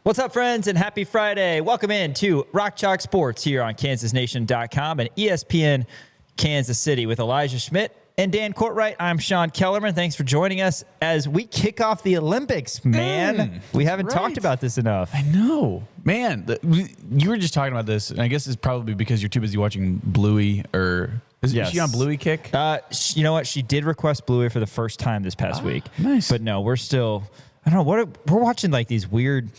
What's up, friends, and happy Friday. Welcome in to Rock Chalk Sports here on KansasNation.com and ESPN Kansas City with Elijah Schmidt and Dan Courtwright. I'm Sean Kellerman. Thanks for joining us as we kick off the Olympics, man. We haven't talked about this enough. I know. Man, you were just talking about this, and I guess it's probably because you're too busy watching Bluey, or is she on Bluey kick? You know what? She did request Bluey for the first time this past week. Nice. But no, we're still, I don't know, we're watching like these weird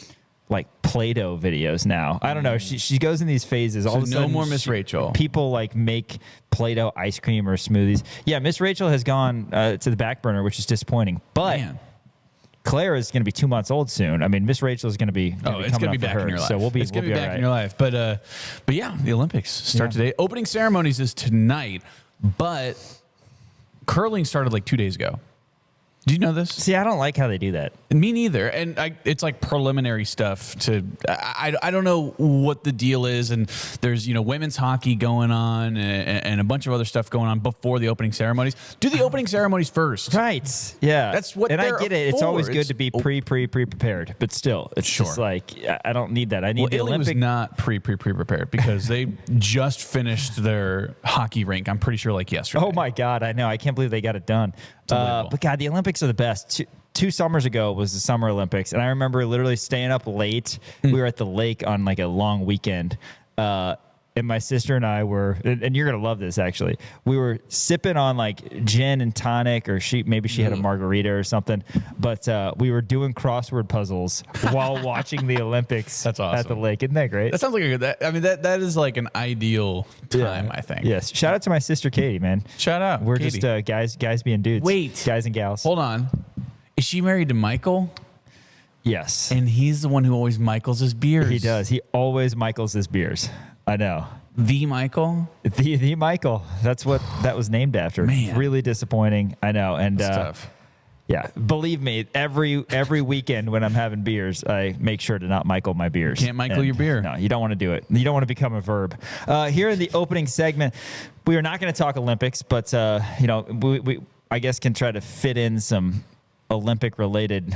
like Play-Doh videos now. I don't know. She goes in these phases. All of a sudden, no more Miss Rachel. People like make Play-Doh ice cream or smoothies. Yeah, Miss Rachel has gone to the back burner, which is disappointing. But Claire is going to be 2 months old soon. I mean, Miss Rachel is going to be it's going to be back in your life. So we'll be back in your life. But yeah, the Olympics start today. Opening ceremonies is tonight, but curling started like 2 days ago. Do you know this? See, I don't like how they do that. Me neither. And it's like preliminary stuff to, I don't know what the deal is. And there's, women's hockey going on and a bunch of other stuff going on before the opening ceremonies. Do the opening ceremonies first. Right. Yeah. That's what and they're I get it. for. It's always good to be pre-prepared, but still, it's just like, I don't need that. I need the Italy Olympic. was not pre-prepared because they just finished their hockey rink. I'm pretty sure like yesterday. Oh my God. I know. I can't believe they got it done. But God, the Olympics are the best. Two summers ago was the Summer Olympics, and I remember literally staying up late. We were at the lake on like a long weekend, and my sister and I were, and you're gonna love this actually. We were sipping on like gin and tonic, or maybe she had a margarita or something. But we were doing crossword puzzles while watching the Olympics. That's awesome. At the lake. Isn't that great? That sounds like a good. That is like an ideal time. I think. Yes. Shout out to my sister Katie, man. Shout out. We're Katie. just guys being dudes. Wait. Guys and gals. Hold on. Is she married to Michael? Yes. And he's the one who always Michaels his beers. He does. He always Michaels his beers. I know. The Michael? The Michael. That's what that was named after. Man. Really disappointing. I know. And That's tough. Yeah, believe me, every weekend when I'm having beers, I make sure to not Michael my beers. Can't Michael your beer. No, you don't want to do it. You don't want to become a verb. Here in the opening segment, we are not going to talk Olympics, but we I guess can try to fit in some Olympic-related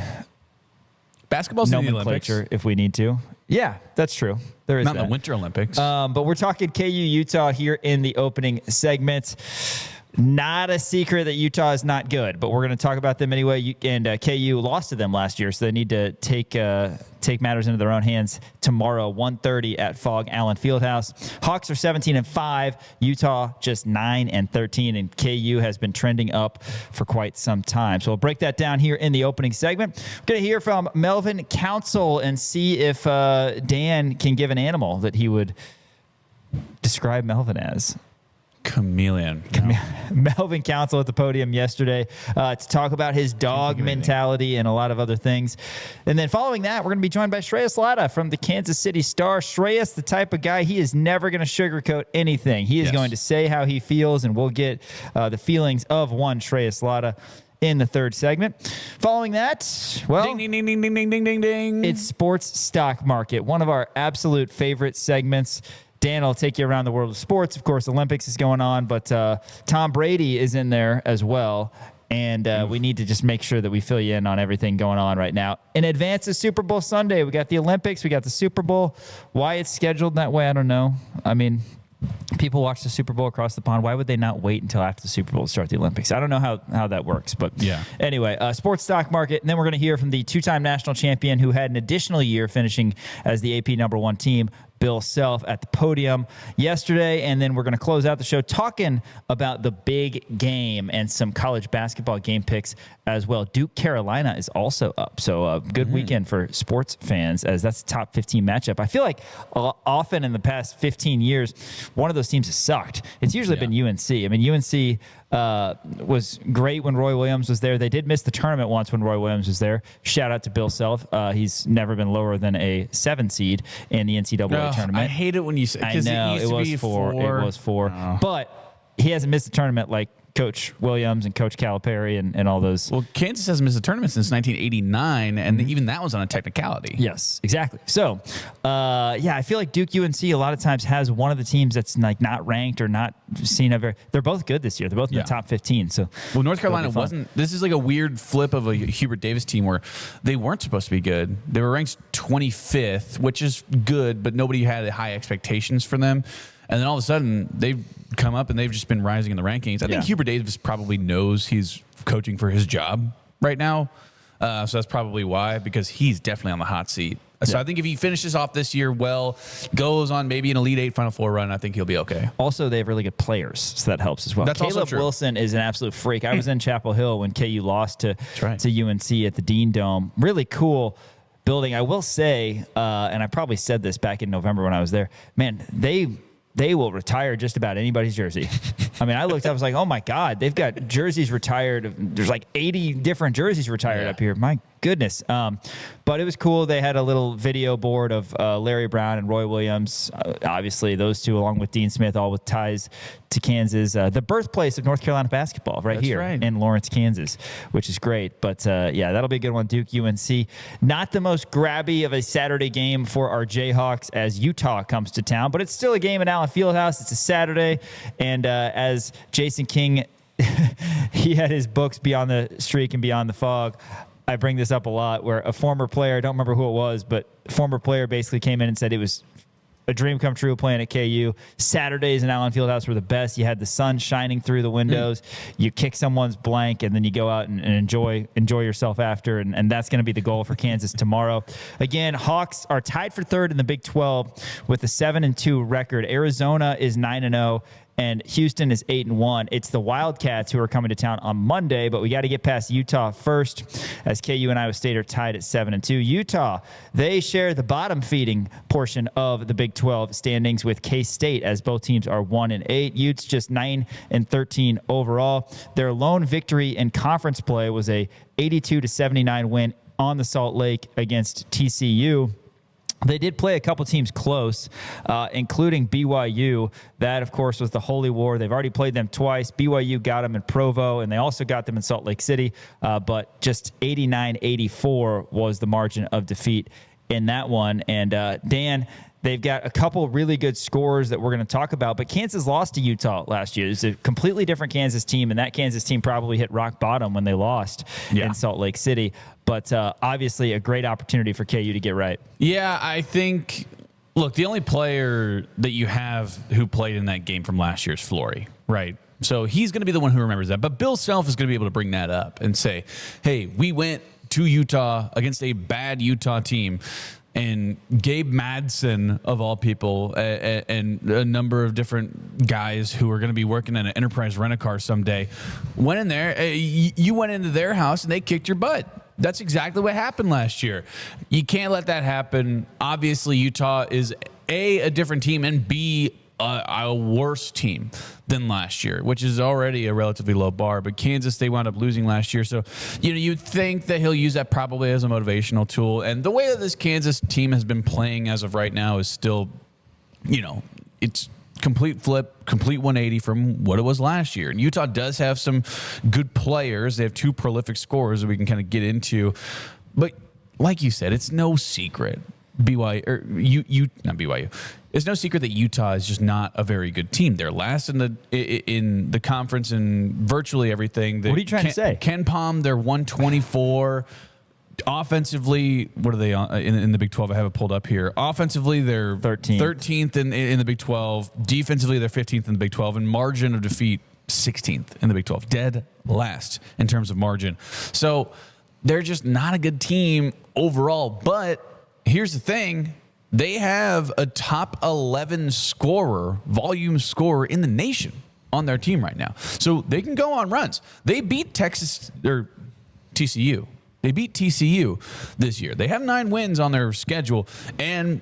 basketball's in the Olympics if we need to. Yeah, that's true. There is not the Winter Olympics. But we're talking KU Utah here in the opening segment. Not a secret that Utah is not good, but we're going to talk about them anyway. And KU lost to them last year, so they need to take matters into their own hands tomorrow, 1:30 at Fog Allen Fieldhouse. Hawks are 17-5, Utah just 9-13, and KU has been trending up for quite some time. So we'll break that down here in the opening segment. We're going to hear from Melvin Council and see if Dan can give an animal that he would describe Melvin as. Chameleon. Melvin Council at the podium yesterday to talk about his dog mentality and a lot of other things. And then following that, we're going to be joined by Shreyas Laddha from the Kansas City Star. Shreyas, the type of guy, he is never going to sugarcoat anything. He is going to say how he feels, and we'll get the feelings of one Shreyas Laddha in the third segment. Following that, well, ding, ding, ding, ding, ding, ding, ding, ding. It's Sports Stock Market, one of our absolute favorite segments. Dan will take you around the world of sports. Of course, Olympics is going on, but Tom Brady is in there as well. And we need to just make sure that we fill you in on everything going on right now. In advance of Super Bowl Sunday, we got the Olympics, we got the Super Bowl. Why it's scheduled that way, I don't know. I mean, people watch the Super Bowl across the pond. Why would they not wait until after the Super Bowl to start the Olympics? I don't know how that works, but yeah. Anyway, Sports Stock Market, and then we're going to hear from the two-time national champion who had an additional year finishing as the AP #1 team, Bill Self, at the podium yesterday. And then we're going to close out the show talking about the big game and some college basketball game picks as well. Duke Carolina is also up. So a good weekend for sports fans, as that's the top 15 matchup. I feel like often in the past 15 years, one of those teams has sucked. It's usually been UNC. I mean, UNC was great when Roy Williams was there. They did miss the tournament once when Roy Williams was there. Shout out to Bill Self. He's never been lower than a 7 seed in the NCAA tournament. I hate it when you say, I know, it was 4. But he hasn't missed the tournament like Coach Williams and Coach Calipari and all those. Well, Kansas hasn't missed a tournament since 1989, and even that was on a technicality. Yes, exactly. So, I feel like Duke UNC a lot of times has one of the teams that's like not ranked or not seen ever. They're both good this year. They're both in the top 15. So, well, North Carolina wasn't. This is like a weird flip of a Hubert Davis team where they weren't supposed to be good. They were ranked 25th, which is good, but nobody had high expectations for them. And then all of a sudden, they've come up and they've just been rising in the rankings. I think Hubert Davis probably knows he's coaching for his job right now. So that's probably why, because he's definitely on the hot seat. So I think if he finishes off this year well, goes on maybe an Elite Eight Final Four run, I think he'll be okay. Also, they have really good players, so that helps as well. That's Caleb Wilson is an absolute freak. I was in Chapel Hill when KU lost to UNC at the Dean Dome. Really cool building. I will say, and I probably said this back in November when I was there, man, they will retire just about anybody's jersey. I mean, I looked up, I was like, oh my God, they've got jerseys retired. There's like 80 different jerseys retired up here. My goodness. But it was cool. They had a little video board of Larry Brown and Roy Williams. Obviously, those two, along with Dean Smith, all with ties to Kansas, the birthplace of North Carolina basketball, here in Lawrence, Kansas, which is great. But that'll be a good one. Duke UNC. Not the most grabby of a Saturday game for our Jayhawks as Utah comes to town, but it's still a game in Allen Fieldhouse. It's a Saturday, and as Jason King, he had his books Beyond the Streak and Beyond the Fog. I bring this up a lot, where a former player, I don't remember who it was, but a former player basically came in and said it was a dream come true playing at KU. Saturdays in Allen Fieldhouse were the best. You had the sun shining through the windows. You kick someone's blank, and then you go out and enjoy yourself after, and that's going to be the goal for Kansas tomorrow. Again, Hawks are tied for third in the Big 12 with a 7-2 record. Arizona is 9-0. And Houston is 8-1. It's the Wildcats who are coming to town on Monday, but we got to get past Utah first, as KU and Iowa State are tied at 7-2. Utah, they share the bottom feeding portion of the Big 12 standings with K-State, as both teams are 1-8. Utes just 9-13 overall. Their lone victory in conference play was a 82-79 win on the Salt Lake against TCU. They did play a couple teams close, including BYU. That, of course, was the Holy War. They've already played them twice. BYU got them in Provo, and they also got them in Salt Lake City. But just 89-84 was the margin of defeat in that one. And, Dan, they've got a couple really good scores that we're going to talk about, but Kansas lost to Utah last year. It's a completely different Kansas team, and that Kansas team probably hit rock bottom when they lost in Salt Lake City. But obviously a great opportunity for KU to get right. Yeah, I think, look, the only player that you have who played in that game from last year is Flory, right? So he's going to be the one who remembers that. But Bill Self is going to be able to bring that up and say, hey, we went to Utah against a bad Utah team. And Gabe Madsen, of all people, and a number of different guys who are going to be working in an Enterprise Rent-A-Car someday, went in there. You went into their house, and they kicked your butt. That's exactly what happened last year. You can't let that happen. Obviously, Utah is, A, different team, and B, a worse team than last year, which is already a relatively low bar. But Kansas, they wound up losing last year. So, you'd think that he'll use that probably as a motivational tool. And the way that this Kansas team has been playing as of right now is still, it's complete flip, complete 180 from what it was last year. And Utah does have some good players. They have two prolific scorers that we can kind of get into. But like you said, it's no secret. Not BYU. It's no secret that Utah is just not a very good team. They're last in the conference in virtually everything. What are you trying to say? Ken Palm, they're 124. Offensively, what are they in the Big 12? I have it pulled up here. Offensively, they're 13th in the Big 12. Defensively, they're 15th in the Big 12. And margin of defeat, 16th in the Big 12. Dead last in terms of margin. So they're just not a good team overall. But here's the thing. They have a top 11 volume scorer in the nation on their team right now. So they can go on runs. They beat TCU. They beat TCU this year. They have 9 wins on their schedule, and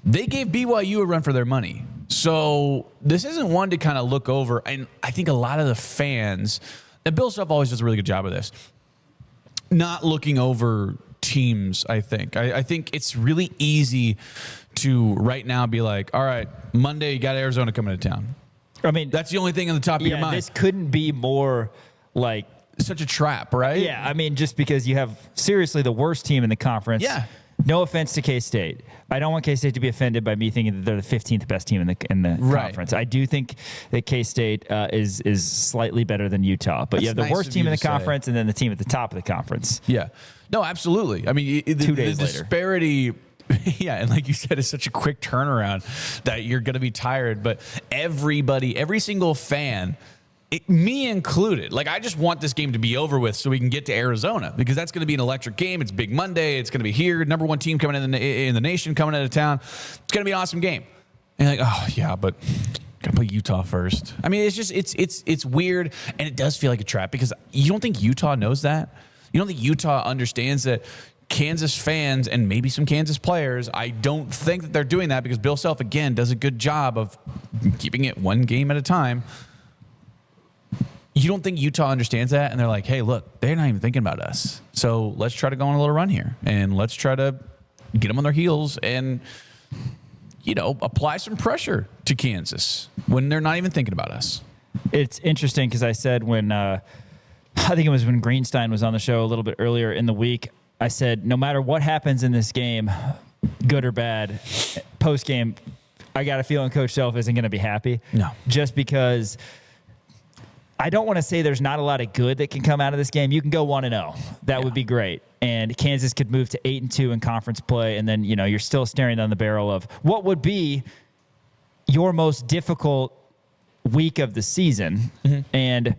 they gave BYU a run for their money. So this isn't one to kind of look over. And I think a lot of the fans, and Bill Self always does a really good job of this, not looking over teams. I think it's really easy to right now be like, all right, Monday you got Arizona coming to town. I mean, That's the only thing on the top of your mind. This couldn't be more like Such a trap, right? Yeah, I mean, just because you have seriously the worst team in the conference. Yeah. No offense to K-State. I don't want K-State to be offended by me thinking that they're the 15th best team in the conference. I do think that K-State is slightly better than Utah, but you have the worst team in the conference and then the team at the top of the conference. Yeah. No, absolutely. I mean, 2 days the later. disparity. Yeah, and like you said, it's such a quick turnaround that you're going to be tired. But everybody, every single fan, me included, like I just want this game to be over with so we can get to Arizona because that's going to be an electric game. It's Big Monday. It's going to be here. Number one team coming in the nation, coming out of town. It's going to be an awesome game. And like, oh yeah, but gotta play Utah first. I mean, it's just it's weird, and it does feel like a trap because you don't think Utah knows that. You don't think Utah understands that Kansas fans and maybe some Kansas players, I don't think that they're doing that because Bill Self, again, does a good job of keeping it one game at a time. You don't think Utah understands that? And they're like, hey, look, they're not even thinking about us. So let's try to go on a little run here and let's try to get them on their heels and, apply some pressure to Kansas when they're not even thinking about us. It's interesting because I said when, I think it was when Greenstein was on the show a little bit earlier in the week, I said, no matter what happens in this game, good or bad, post game, I got a feeling Coach Self isn't going to be happy. No. Just because I don't want to say there's not a lot of good that can come out of this game. You can go 1-0. That would be great. And Kansas could move to 8-2 in conference play. And then, you're still staring down the barrel of what would be your most difficult week of the season. Mm-hmm. And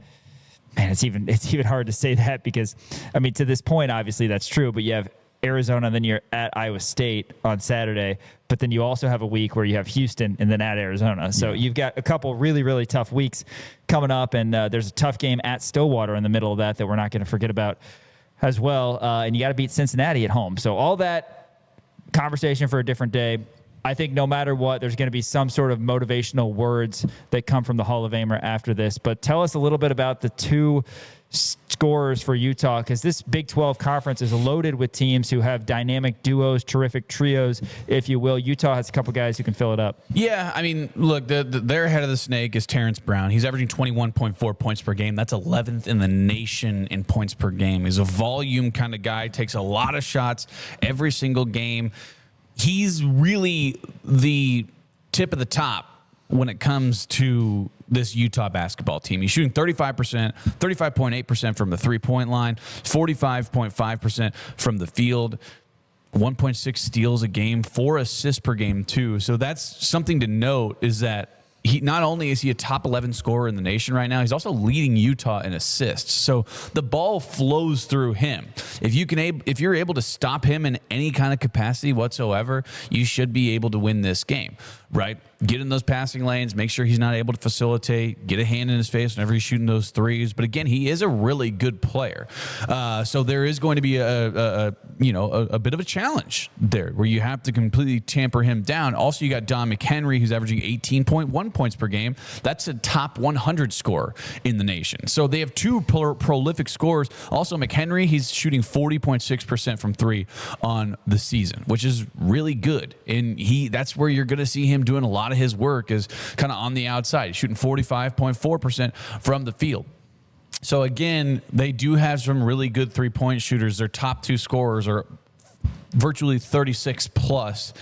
man, it's even hard to say that because, to this point, obviously that's true, but you have Arizona, and then you're at Iowa State on Saturday, but then you also have a week where you have Houston and then at Arizona. So you've got a couple really, really tough weeks coming up, and there's a tough game at Stillwater in the middle of that we're not going to forget about as well. And you got to beat Cincinnati at home. So all that conversation for a different day. I think no matter what, there's going to be some sort of motivational words that come from the Hall of Famer after this. But tell us a little bit about the two scorers for Utah, because this Big 12 conference is loaded with teams who have dynamic duos, terrific trios, if you will. Utah has a couple guys who can fill it up. Yeah, look, their head of the snake is Terrence Brown. He's averaging 21.4 points per game. That's 11th in the nation in points per game. He's a volume kind of guy, takes a lot of shots every single game. He's really the tip of the top when it comes to this Utah basketball team. He's shooting 35.8% from the three-point line, 45.5% from the field, 1.6 steals a game, 4 assists per game too. So that's something to note, is that he not only is he a top 11 scorer in the nation right now, he's also leading Utah in assists. So the ball flows through him. If you're able to stop him in any kind of capacity whatsoever, you should be able to win this game, right? Get in those passing lanes, make sure he's not able to facilitate, get a hand in his face whenever he's shooting those threes. But again, he is a really good player. So there is going to be a bit of a challenge there where you have to completely tamper him down. Also, you got Don McHenry, who's averaging 18.1 points per game. That's a top 100 scorer in the nation. So they have two prolific scorers. Also, McHenry, he's shooting 40.6% from three on the season, which is really good. And that's where you're going to see him doing a lot of his work, is kind of on the outside. He's shooting 45.4% from the field. So again, they do have some really good three-point shooters. Their top two scorers are virtually 36 plus.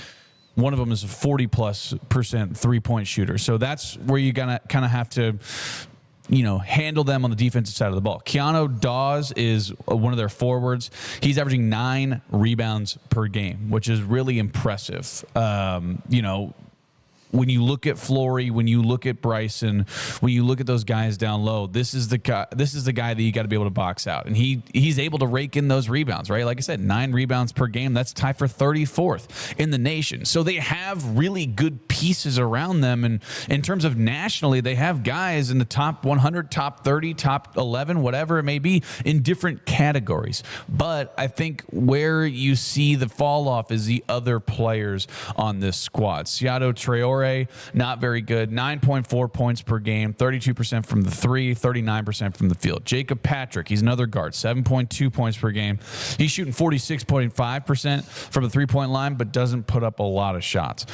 One of them is a 40+% three-point shooter. So that's where you're gonna kind of have to, handle them on the defensive side of the ball. Keanu Dawes is one of their forwards. He's averaging 9 rebounds per game, which is really impressive. When you look at Flory, when you look at Bryson, when you look at those guys down low, this is the guy that you got to be able to box out. And he's able to rake in those rebounds, right? Like I said, 9 rebounds per game. That's tied for 34th in the nation. So they have really good pieces around them. And in terms of nationally, they have guys in the top 100, top 30, top 11, whatever it may be, in different categories. But I think where you see the fall off is the other players on this squad. Seato Traore, not very good. 9.4 points per game, 32% from the three, 39% from the field. Jacob Patrick, he's another guard, 7.2 points per game. He's shooting 46.5% from the three-point line, but doesn't put up a lot of shots.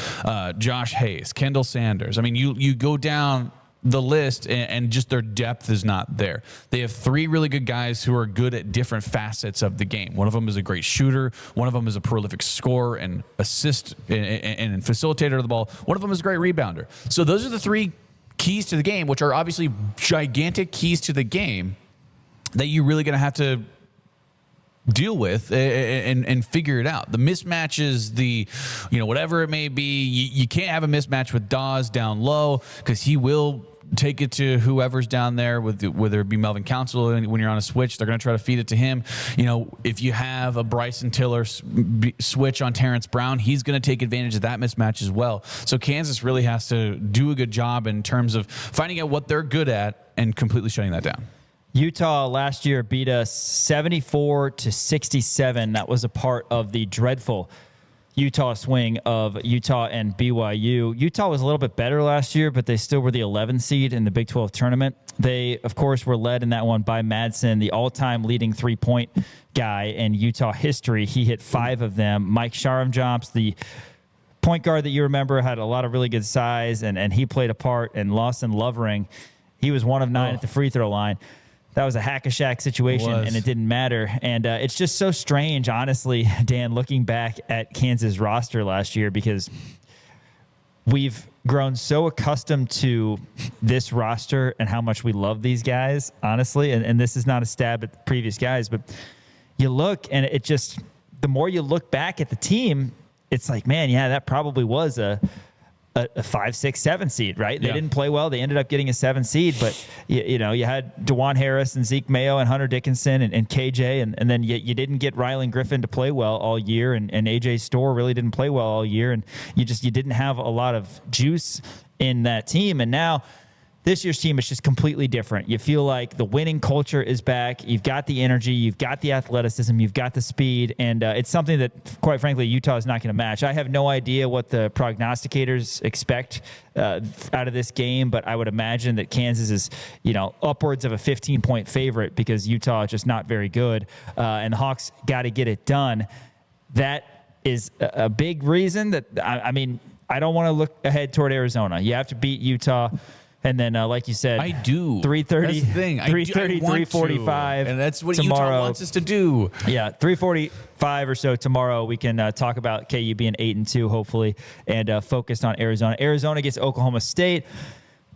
Josh Hayes, Kendall Sanders. You go down the list, and just their depth is not there. They have 3 really good guys who are good at different facets of the game. One of them is a great shooter. One of them is a prolific scorer and assist and facilitator of the ball. One of them is a great rebounder. So those are the 3 keys to the game, which are obviously gigantic keys to the game that you're really going to have to deal with and figure it out. The mismatches, whatever it may be, you can't have a mismatch with Dawes down low because he will take it to whoever's down there, whether it be Melvin Council. And when you're on a switch, they're going to try to feed it to him. If you have a Bryson Tiller switch on Terrence Brown, he's going to take advantage of that mismatch as well. So Kansas really has to do a good job in terms of finding out what they're good at and completely shutting that down. Utah last year beat us 74-67. That was a part of the dreadful Utah swing of Utah and BYU. Utah was a little bit better last year, but they still were the 11th seed in the Big 12 tournament. They, of course, were led in that one by Madsen, the all-time leading three-point guy in Utah history. He hit 5 of them. Mike Sharamjomps, the point guard that you remember, had a lot of really good size, and he played a part. And Lawson Lovering, he was 1 of 9 at the free throw line. That was a hack-a-shack situation, and it didn't matter. And it's just so strange, honestly, Dan, looking back at Kansas' roster last year, because we've grown so accustomed to this roster and how much we love these guys, honestly. And this is not a stab at the previous guys, but you look, and it just, the more you look back at the team, it's like, man, yeah, that probably was a 5, 6, 7 seed, right? They didn't play well. They ended up getting a 7 seed, but you had DeJuan Harris and Zeke Mayo and Hunter Dickinson and KJ, and then you didn't get Rylan Griffin to play well all year, and AJ Storr really didn't play well all year, and you didn't have a lot of juice in that team. And now this year's team is just completely different. You feel like the winning culture is back. You've got the energy. You've got the athleticism. You've got the speed. And it's something that, quite frankly, Utah is not going to match. I have no idea what the prognosticators expect out of this game, but I would imagine that Kansas is, upwards of a 15-point favorite because Utah is just not very good. And the Hawks got to get it done. That is a big reason that, I don't want to look ahead toward Arizona. You have to beat Utah. And then, like you said, I do. 3:30. That's the thing. 3:30, 3:45. And that's what tomorrow. Utah wants us to do. Yeah, 3:45 or so tomorrow. We can talk about KU being 8-2, hopefully, and focused on Arizona. Arizona gets Oklahoma State.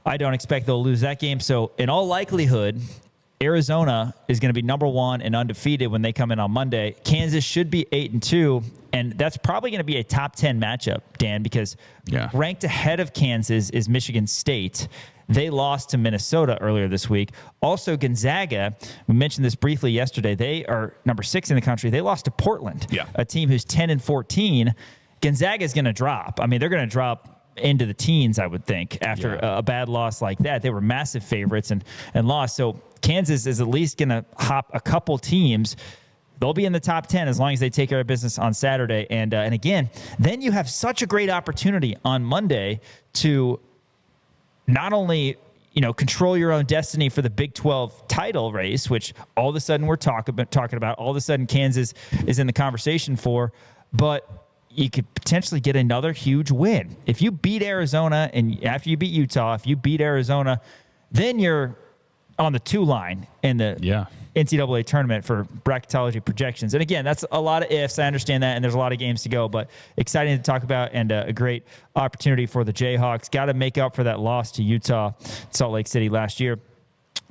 I don't expect they'll lose that game. So, in all likelihood, Arizona is going to be number 1 and undefeated when they come in on Monday. Kansas should be 8-2, and that's probably going to be a top 10 matchup, Dan, because ranked ahead of Kansas is Michigan State. They lost to Minnesota earlier this week. Also, Gonzaga, we mentioned this briefly yesterday, they are number 6 in the country. They lost to Portland, a team who's 10-14. Gonzaga is going to drop. They're going to drop into the teens, I would think, after a bad loss like that. They were massive favorites and lost. So Kansas is at least going to hop a couple teams. They'll be in the top 10 as long as they take care of business on Saturday. And again, then you have such a great opportunity on Monday to not only, control your own destiny for the Big 12 title race, which all of a sudden we're talking about, all of a sudden Kansas is in the conversation for, but you could potentially get another huge win. If you beat Arizona, and after you beat Utah, if you beat Arizona, then you're on the 2 line in the NCAA tournament for bracketology projections. And again, that's a lot of ifs. I understand that, and there's a lot of games to go, but exciting to talk about, and a great opportunity for the Jayhawks. Got to make up for that loss to Utah, Salt Lake City last year.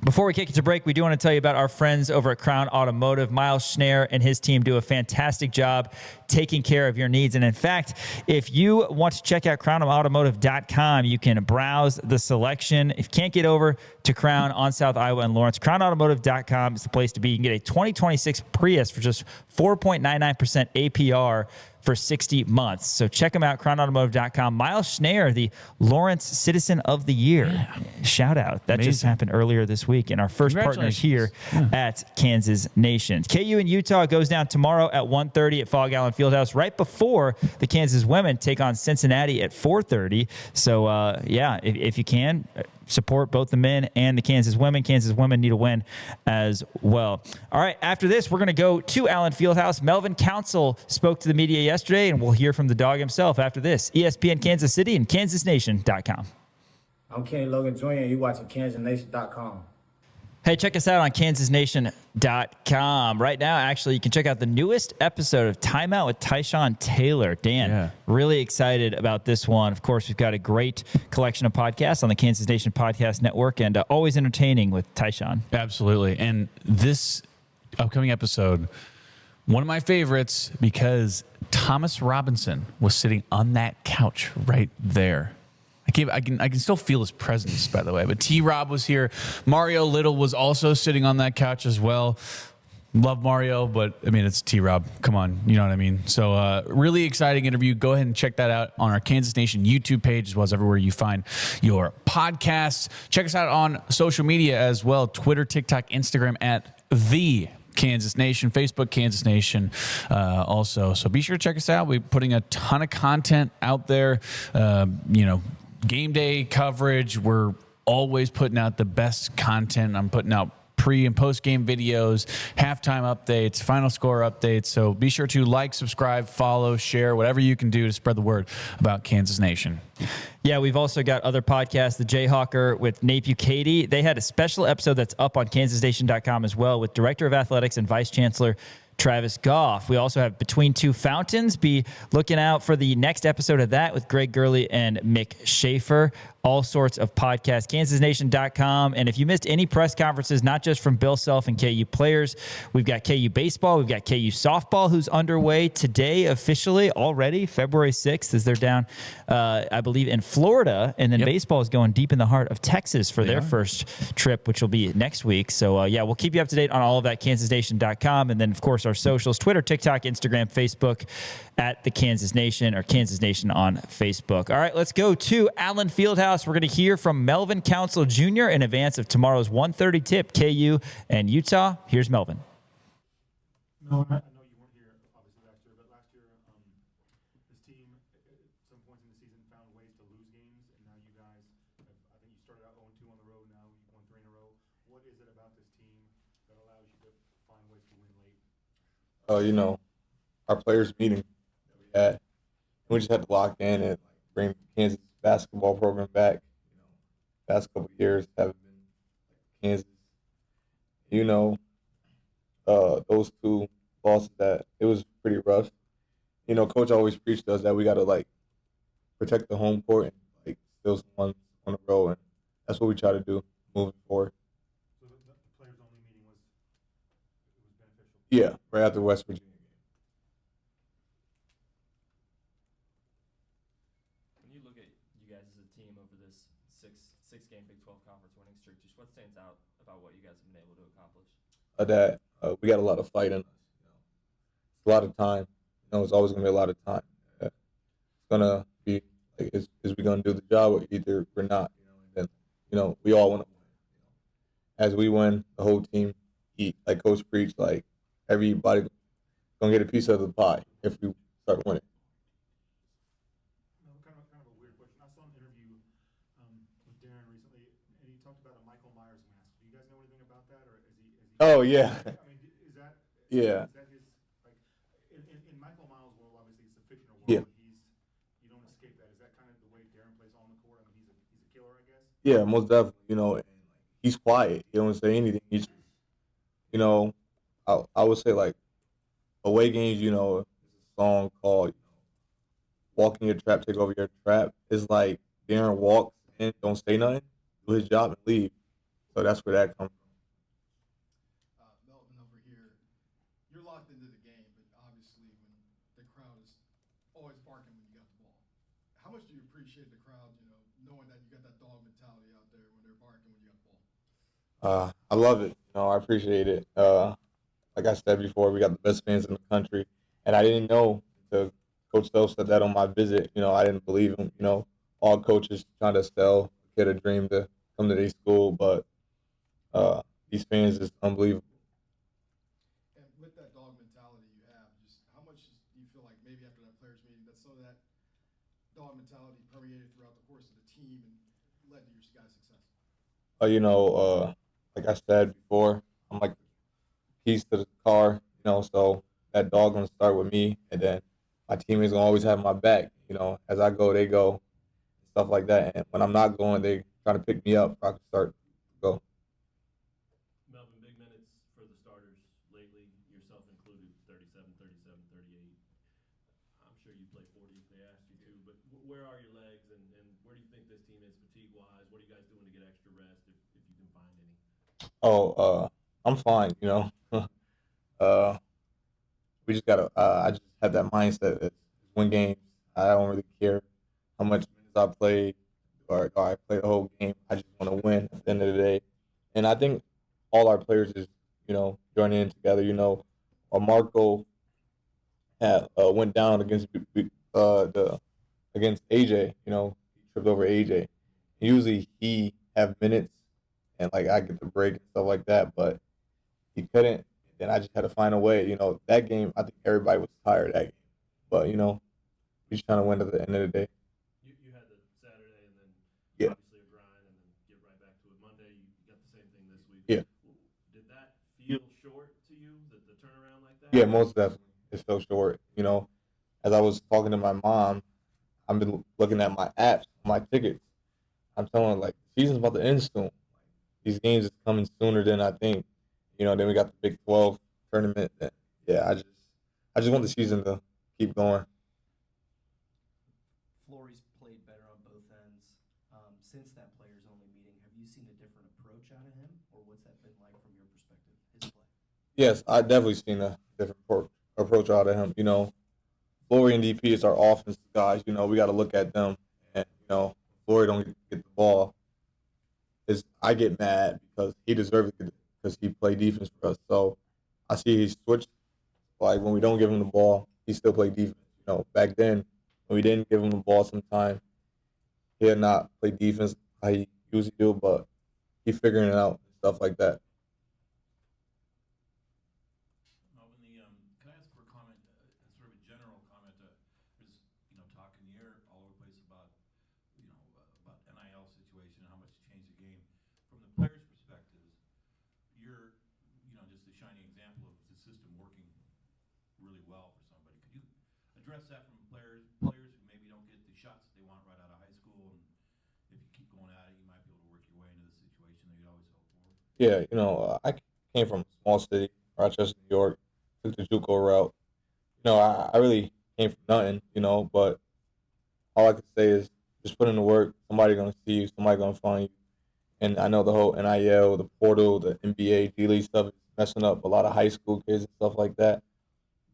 Before we kick it to break, we do want to tell you about our friends over at Crown Automotive. Miles Schneer and his team do a fantastic job taking care of your needs. And in fact, if you want to check out crownautomotive.com, you can browse the selection. If you can't get over to Crown on South Iowa and Lawrence, crownautomotive.com is the place to be. You can get a 2026 Prius for just 4.99% APR for 60 months. So check them out, crownautomotive.com. Miles Schneer, the Lawrence Citizen of the Year. Shout out. That just happened earlier this week, and our first partners here at Kansas Nation. KU and Utah goes down tomorrow at 1:30 at Fog Allen Fieldhouse, right before the Kansas women take on Cincinnati at 4:30. So, if you can, support both the men and the Kansas women. Kansas women need a win as well. All right, after this, we're going to go to Allen Fieldhouse. Melvin Council spoke to the media yesterday, and we'll hear from the dog himself after this. ESPN Kansas City and KansasNation.com. I'm Kenny Logan Jr., and you're watching KansasNation.com. Hey, check us out on KansasNation.com. Right now, actually, you can check out the newest episode of Time Out with Tyshawn Taylor. Dan, really excited about this one. Of course, we've got a great collection of podcasts on the Kansas Nation Podcast Network, and always entertaining with Tyshawn. Absolutely. And this upcoming episode, one of my favorites, because Thomas Robinson was sitting on that couch right there. I can still feel his presence, by the way. But T-Rob was here. Mario Little was also sitting on that couch as well. Love Mario, but, I mean, it's T-Rob. Come on, you know what I mean? So, really exciting interview. Go ahead and check that out on our Kansas Nation YouTube page, as well as everywhere you find your podcasts. Check us out on social media as well, Twitter, TikTok, Instagram at the Kansas Nation, Facebook, Kansas Nation also. So be sure to check us out. We're putting a ton of content out there, game day coverage. We're always putting out the best content. I'm putting out pre and post game videos, halftime updates, final score updates. So be sure to like, subscribe, follow, share, whatever you can do to spread the word about Kansas Nation. Yeah, we've also got other podcasts, The Jayhawker with Nate Bukaty. They had a special episode that's up on KansasNation.com as well with Director of Athletics and Vice Chancellor Travis Goff. We also have Between Two Fountains. Be looking out for the next episode of that with Greg Gurley and Mick Schaefer. All sorts of podcasts, KansasNation.com. And if you missed any press conferences, not just from Bill Self and KU players, we've got KU baseball, we've got KU softball, who's underway today officially already, February 6th, as they're down, I believe, in Florida. And then baseball is going deep in the heart of Texas for their first trip, which will be next week. So, we'll keep you up to date on all of that, KansasNation.com. And then, of course, our socials, Twitter, TikTok, Instagram, Facebook, at the Kansas Nation, or Kansas Nation on Facebook. All right, let's go to Allen Fieldhouse. We're going to hear from Melvin Council Jr. in advance of tomorrow's 1:30 tip, KU and Utah. Here's Melvin. No, I know you weren't here, obviously, last year, but last year, this team, at some points in the season, found ways to lose games, and now you guys have, I think you started out 0-2 on the road, now you've won 3 in a row. What is it about this team that allows you to find ways to win late? Our players meeting that we had, we just had to lock in and bring Kansas basketball program back. Past couple of years haven't been Kansas. Those 2 losses, that it was pretty rough. Coach always preached to us that we got to protect the home court and steal some runs on the road, and that's what we try to do moving forward. So the players only meeting was beneficial. Yeah, right after West Virginia. When you look at you guys as a team over this six-game Big 12 conference winning streak, just what stands out about what you guys have been able to accomplish? That we got a lot of fight in us. It's a lot of time. It's always going to be a lot of time. It's going to be is we going to do the job, or either we're not. And then we all want to win. As we win, the whole team eat. Like Coach preached, everybody going to get a piece of the pie if we start winning. Kind of a weird question. I saw an interview with Darren recently, and he talked about a Michael Myers mask. Do you guys know anything about that, or is he? Oh yeah. I mean, is that? Yeah. Is that his in Michael Myers' world? Obviously, it's a fictional world. Yeah. You don't escape that. Is that kind of the way Darren plays on the court? I mean, he's a killer, I guess. Yeah, most definitely. And he's quiet. He don't say anything. He's, I would say away games. There's a song called "Walk in Your Trap, Take Over Your Trap." It's like Darren walks in, don't say nothing, do his job, and leave. So that's where that comes from. Melvin over here, you're locked into the game, but obviously when the crowd is always barking when you got the ball, how much do you appreciate the crowd, knowing that you got that dog mentality out there when they're barking when you got the ball? I love it. I appreciate it. Like I said before, we got the best fans in the country, and I didn't know until Coach Self said that on my visit. I didn't believe him. All coaches trying to sell a kid a dream to come to their school, but these fans is unbelievable. And with that dog mentality you have, just how much do you feel like maybe after that players meeting that some of that dog mentality permeated throughout the course of the team and led to your guys' success? Like I said before, I'm like the keys to the car, so that dog gonna start with me, and then my teammates gonna always have my back. As I go, they go, stuff like that. And when I'm not going, they trying to pick me up so I can start to go. Melvin, big minutes for the starters lately, yourself included, 37, 37, 38. I'm sure you play 40 if they asked you to, but where are your legs and where do you think this team is fatigue-wise? What are you guys doing to get extra rest if you can find any? Oh, I'm fine. Uh, we just gotta. I just have that mindset. It's win games. I don't really care how much minutes I play or I play the whole game. I just want to win at the end of the day. And I think all our players is joining in together. Marco had went down against the against AJ. He tripped over AJ. Usually he have minutes and like I get the break and stuff like that, but he couldn't. Then I just had to find a way. That game I think everybody was tired that game, but we just trying to win at the end of the day. You had the Saturday and then Yeah, obviously a grind and then get right back to it. Monday, you got the same thing this week. yeah, Did that feel short to you, the turnaround like that? yeah. Most definitely, it's so short. As I was talking to my mom, I've been looking at my apps, my tickets. I'm telling her like the season's about to end soon. These games is coming sooner than I think. Then we got the Big 12 tournament. And yeah, I just want the season to keep going. Flory's played better on both ends. Since that players only meeting, have you seen a different approach out of him, or what's that been like from your perspective, his play? Yes, I definitely seen a different approach out of him. Flory and DP is our offensive guys. We got to look at them, and Flory don't get the ball. Is I get mad because he deserves it because he played defense for us. So I see he switched. Like when we don't give him the ball, he still play defense. Back then when we didn't give him the ball, sometimes he had not play defense how he usually do, but he figuring it out and stuff like that. Melvin, can I ask for a comment, sort of a general comment? There's, talk in the air all over the place about, about NIL situation and how much it's changed the game. From the players' perspectives, you're, just a shining example of the system working really well for somebody. Could you address that from players who maybe don't get the shots that they want right out of high school, and if you keep going at it, you might be able to work your way into the situation that you'd always hope for? Yeah, I came from a small city, Rochester, New York, took the JUCO route. I really came from nothing, but all I can say is just put in the work. Somebody gonna see you. Somebody gonna find you. And I know the whole NIL, the portal, the NBA, G League stuff is messing up a lot of high school kids and stuff like that.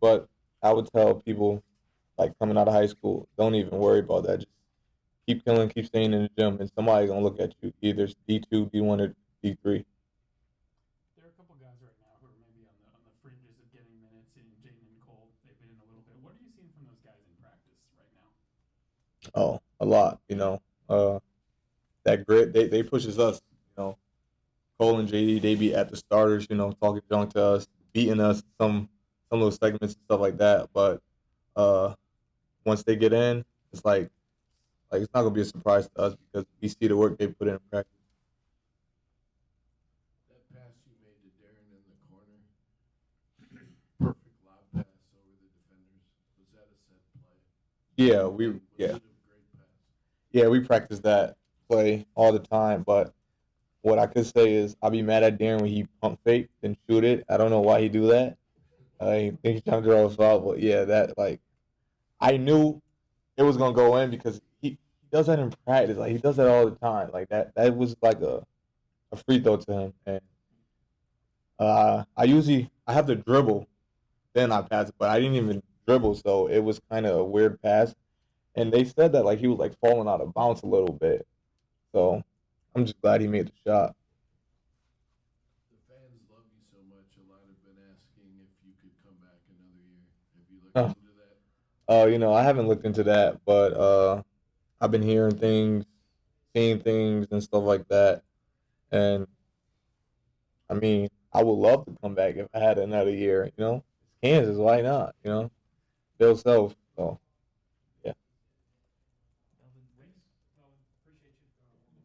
But I would tell people like coming out of high school, don't even worry about that. Just keep killing, keep staying in the gym, and somebody's gonna look at you. Either it's D2, D1, or D3. There are a couple guys right now who are maybe on the fringes of getting minutes. Seeing Jaden and Cole, they've been in a little bit. What are you seeing from those guys in practice right now? Oh, a lot. That grit, they pushes us. Cole and JD, they be at the starters, talking junk to us, beating us some of those segments and stuff like that. But uh, once they get in, it's like it's not gonna be a surprise to us because we see the work they put in practice. That pass you made to Darren in the corner, perfect lob pass over the defenders. Was that a set play? Yeah, Was yeah it a great pass? yeah we practice that play all the time. But what I could say is I'll be mad at Darren when he pump fake and shoot it. I don't know why he do that. I think he's trying to draw us out, but yeah, that like I knew it was gonna go in because he does that in practice. Like he does that all the time. Like that was like a free throw to him. And I have to dribble, then I pass it, but I didn't even dribble, so it was kind of a weird pass. And they said that like he was like falling out of bounds a little bit. So I'm just glad he made the shot. The fans love you so much. A lot have been asking if you could come back another year. Have you looked Uh, into that? I haven't looked into that, but I've been hearing things, seeing things, and stuff like that. And I mean, I would love to come back if I had another year. It's Kansas, why not? Bill Self. So yeah. Melvin, appreciate you.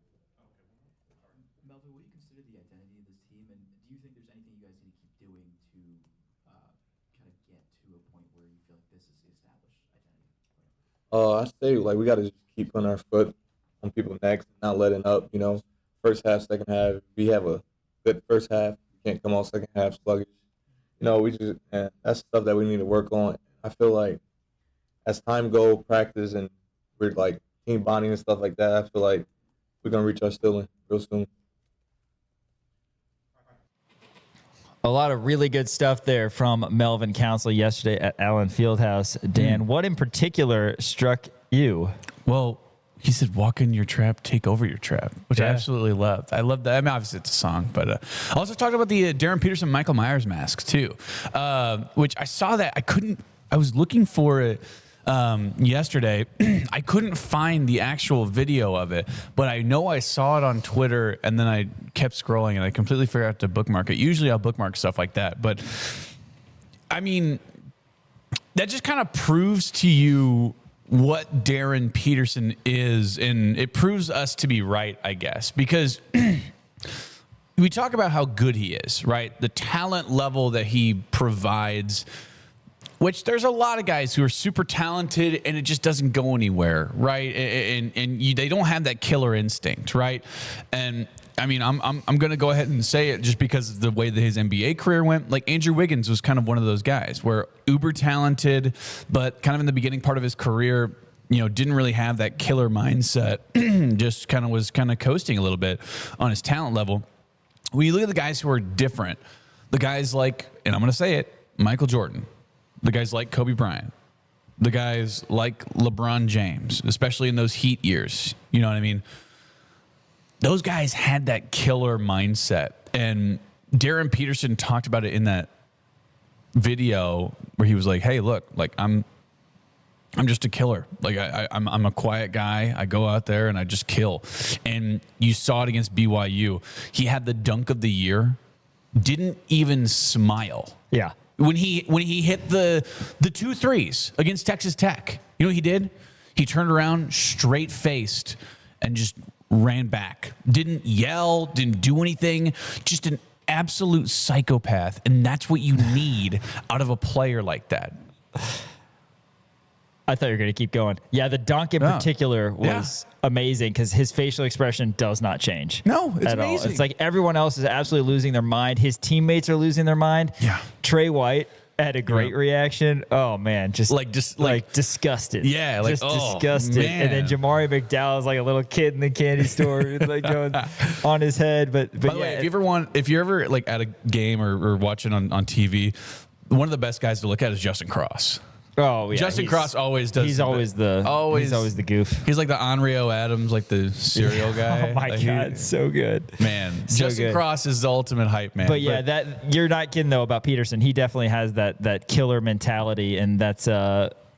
Melvin, what do you consider the identity of this team, and do you think there's anything you guys need to keep doing to kind of get to a point where you feel like this is the established identity? I say like we got to just keep putting our foot on people necks, not letting up. First half, second half. We have a good first half. We can't come on second half sluggish. We just that's stuff that we need to work on. I feel like as time go, practice and we're like team bonding and stuff like that. I feel like we're gonna reach our ceiling real soon. A lot of really good stuff there from Melvin Council yesterday at Allen Fieldhouse. Dan, what in particular struck you? Well, he said, walk in your trap, take over your trap, which I absolutely loved. I love that. I mean, obviously it's a song, but I also talked about the Darren Peterson, Michael Myers mask too, which I saw that I was looking for it yesterday. I couldn't find the actual video of it, but I know I saw it on Twitter, and then I kept scrolling and I completely forgot to bookmark it. Usually I'll bookmark stuff like that, but I mean, that just kind of proves to you what Darren Peterson is, and it proves us to be right, I guess, because we talk about how good he is, right? The talent level that he provides, which there's a lot of guys who are super talented and it just doesn't go anywhere, right? And they don't have that killer instinct, right? And I mean, I'm going to go ahead and say it just because of the way that his NBA career went. Like Andrew Wiggins was kind of one of those guys where uber talented, but kind of in the beginning part of his career, didn't really have that killer mindset. Just kind of was coasting a little bit on his talent level. When you look at the guys who are different, the guys like, and I'm going to say it, Michael Jordan, the guys like Kobe Bryant, the guys like LeBron James, especially in those Heat years. You know what I mean? Those guys had that killer mindset. And Darren Peterson talked about it in that video where he was like, hey, look, like I'm just a killer. Like I'm a quiet guy. I go out there and I just kill. And you saw it against BYU. He had the dunk of the year, didn't even smile. Yeah. When he hit the 2 threes against Texas Tech, you know what he did? He turned around straight faced and just ran back. Didn't yell, didn't do anything. Just an absolute psychopath. And that's what you need out of a player like that. I thought you were going to keep going. Yeah, the dunk in particular was amazing because his facial expression does not change. No, it's at amazing. all. It's like everyone else is absolutely losing their mind. His teammates are losing their mind. Yeah. Trey White had a great reaction. Oh man, just disgusted. Yeah, like, just disgusted. Man. And then Jamari McDowell is like a little kid in the candy store, like going on his head. But by the way, if you're ever like at a game or watching on TV, one of the best guys to look at is Justin Cross. Oh yeah, Justin Cross always does. He's always the goof. He's like the Onryo Adams, like the cereal guy. Oh my God, so good, man. So Justin Cross is the ultimate hype man. But yeah, that you're not kidding though about Peterson. He definitely has that killer mentality, and that's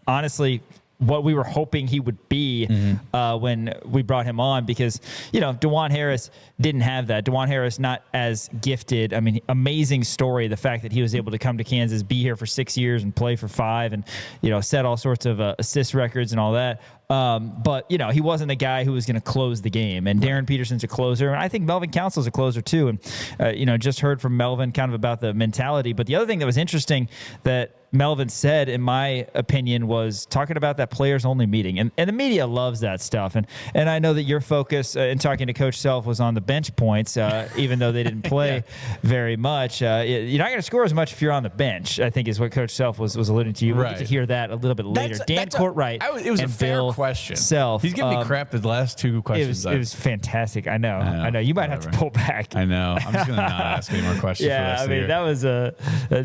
honestly what we were hoping he would be when we brought him on, because DeJuan Harris didn't have that. DeJuan Harris not as gifted. I mean, amazing story, the fact that he was able to come to Kansas, be here for 6 years and play for 5, and set all sorts of assist records and all that. But he wasn't a guy who was going to close the game, and Darren Peterson's a closer, and I think Melvin Council's a closer too. And just heard from Melvin kind of about the mentality. But the other thing that was interesting that Melvin said, in my opinion, was talking about that players only meeting, and the media loves that stuff. And I know that your focus in talking to Coach Self was on the bench points, even though they didn't play very much. You're not going to score as much if you're on the bench, I think is what Coach Self was alluding to. We'll get to hear that a little bit later. Dan Courtwright, it was and a fair Bill question. Self. He's giving me crap the last 2 questions. It was fantastic. I know. You might have to pull back. I know. I'm just going to not ask any more questions. Yeah, I mean, that was a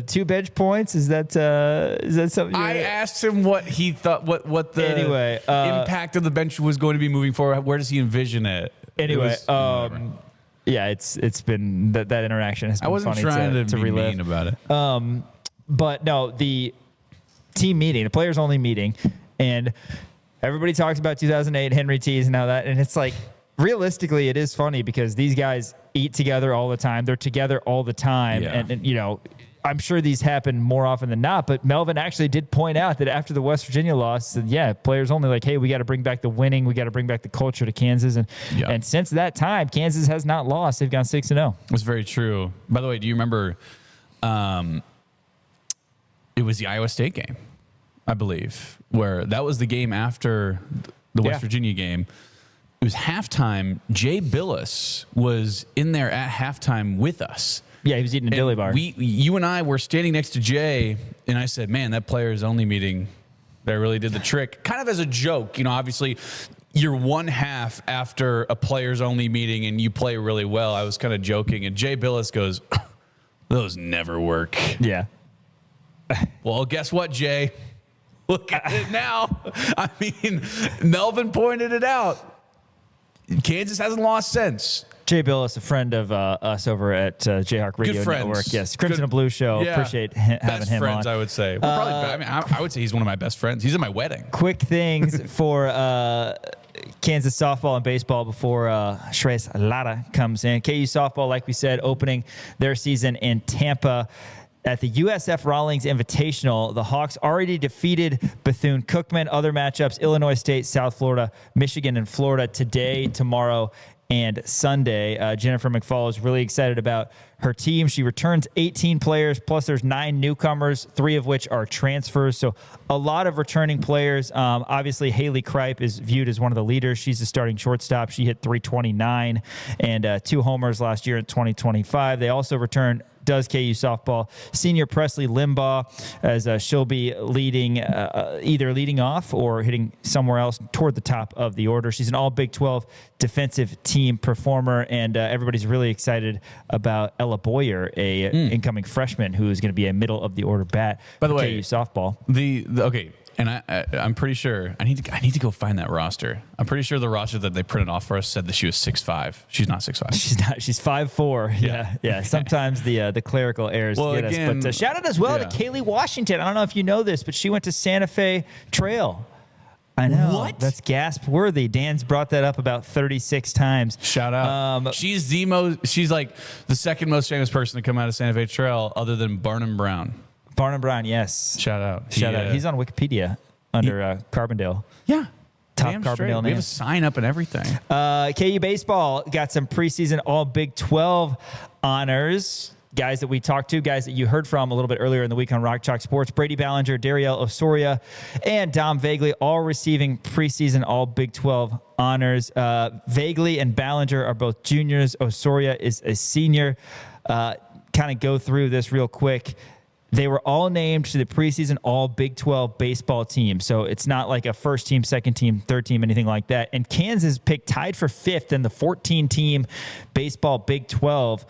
2 bench points. Is that something? I asked him what he thought, what the impact of the bench was going to be moving forward. Where does he envision it? Anyway, yeah, it's been that interaction has been funny. I wasn't trying to be relive. mean about it. But no, the team meeting, the players only meeting, and everybody talks about 2008 Henry T's and all that, and it's like, realistically, it is funny because these guys eat together all the time. They're together all the time, and I'm sure these happen more often than not, but Melvin actually did point out that after the West Virginia loss, said, players only, like, hey, we got to bring back the winning. We got to bring back the culture to Kansas. And since that time, Kansas has not lost. They've gone 6-0. That's very true. By the way, do you remember it was the Iowa State game, I believe, where that was the game after the West Virginia game. it was halftime. Jay Billis was in there at halftime with us. Yeah, he was eating a dilly bar. You and I were standing next to Jay, and I said, man, that players only meeting, that really did the trick. Kind of as a joke, obviously you're one half after a players only meeting and you play really well. I was kind of joking, and Jay Billis goes, those never work. Yeah. Well, guess what, Jay? Look at it now. I mean, Melvin pointed it out. Kansas hasn't lost since. Jay Billis, a friend of us over at Jayhawk Radio Network. Yes, Crimson and Blue Show. Yeah. Appreciate having best him friends, on. I would say. I would say he's one of my best friends. He's at my wedding. Quick things for Kansas softball and baseball before Shreyas Laddha comes in. KU softball, like we said, opening their season in Tampa. At the USF Rawlings Invitational, the Hawks already defeated Bethune-Cookman. Other matchups, Illinois State, South Florida, Michigan, and Florida today, tomorrow, and Sunday. Jennifer McFall is really excited about her team. She returns 18 players, plus there's 9 newcomers, 3 of which are transfers. So a lot of returning players. Obviously, Haley Kripe is viewed as one of the leaders. She's the starting shortstop. She hit .329 and 2 homers last year in 2025. They also return does KU softball senior Presley Limbaugh, as she'll be leading, either leading off or hitting somewhere else toward the top of the order. She's an all Big 12 defensive team performer, and everybody's really excited about Ella Boyer, a incoming freshman who is going to be a middle of the order bat. By the for way, KU softball. Okay. And I'm pretty sure I need to go find that roster. I'm pretty sure the roster that they printed off for us said that she was 6'5". She's not 6'5". She's not. She's 5'4". Yeah. Sometimes the clerical errors get again, us. But shout out as well to Kaylee Washington. I don't know if you know this, but she went to Santa Fe Trail. I know. What? That's gasp worthy. Dan's brought that up about 36 times. Shout out. She's like the second most famous person to come out of Santa Fe Trail, other than Barnum Brown. Barnum Brown, yes. Shout out. He's on Wikipedia under Carbondale. Yeah. Top Damn Carbondale straight. name. We have a sign up and everything. KU baseball got some preseason All Big 12 honors. Guys that we talked to, guys that you heard from a little bit earlier in the week on Rock Chalk Sports. Brady Ballinger, Dariel Osoria, and Dom Vagley all receiving preseason All Big 12 honors. Vagley and Ballinger are both juniors. Osoria is a senior. Kind of go through this real quick. They were all named to the preseason All Big 12 baseball team. So it's not like a first team, second team, third team, anything like that. And Kansas picked tied for 5th in the 14-team baseball Big 12.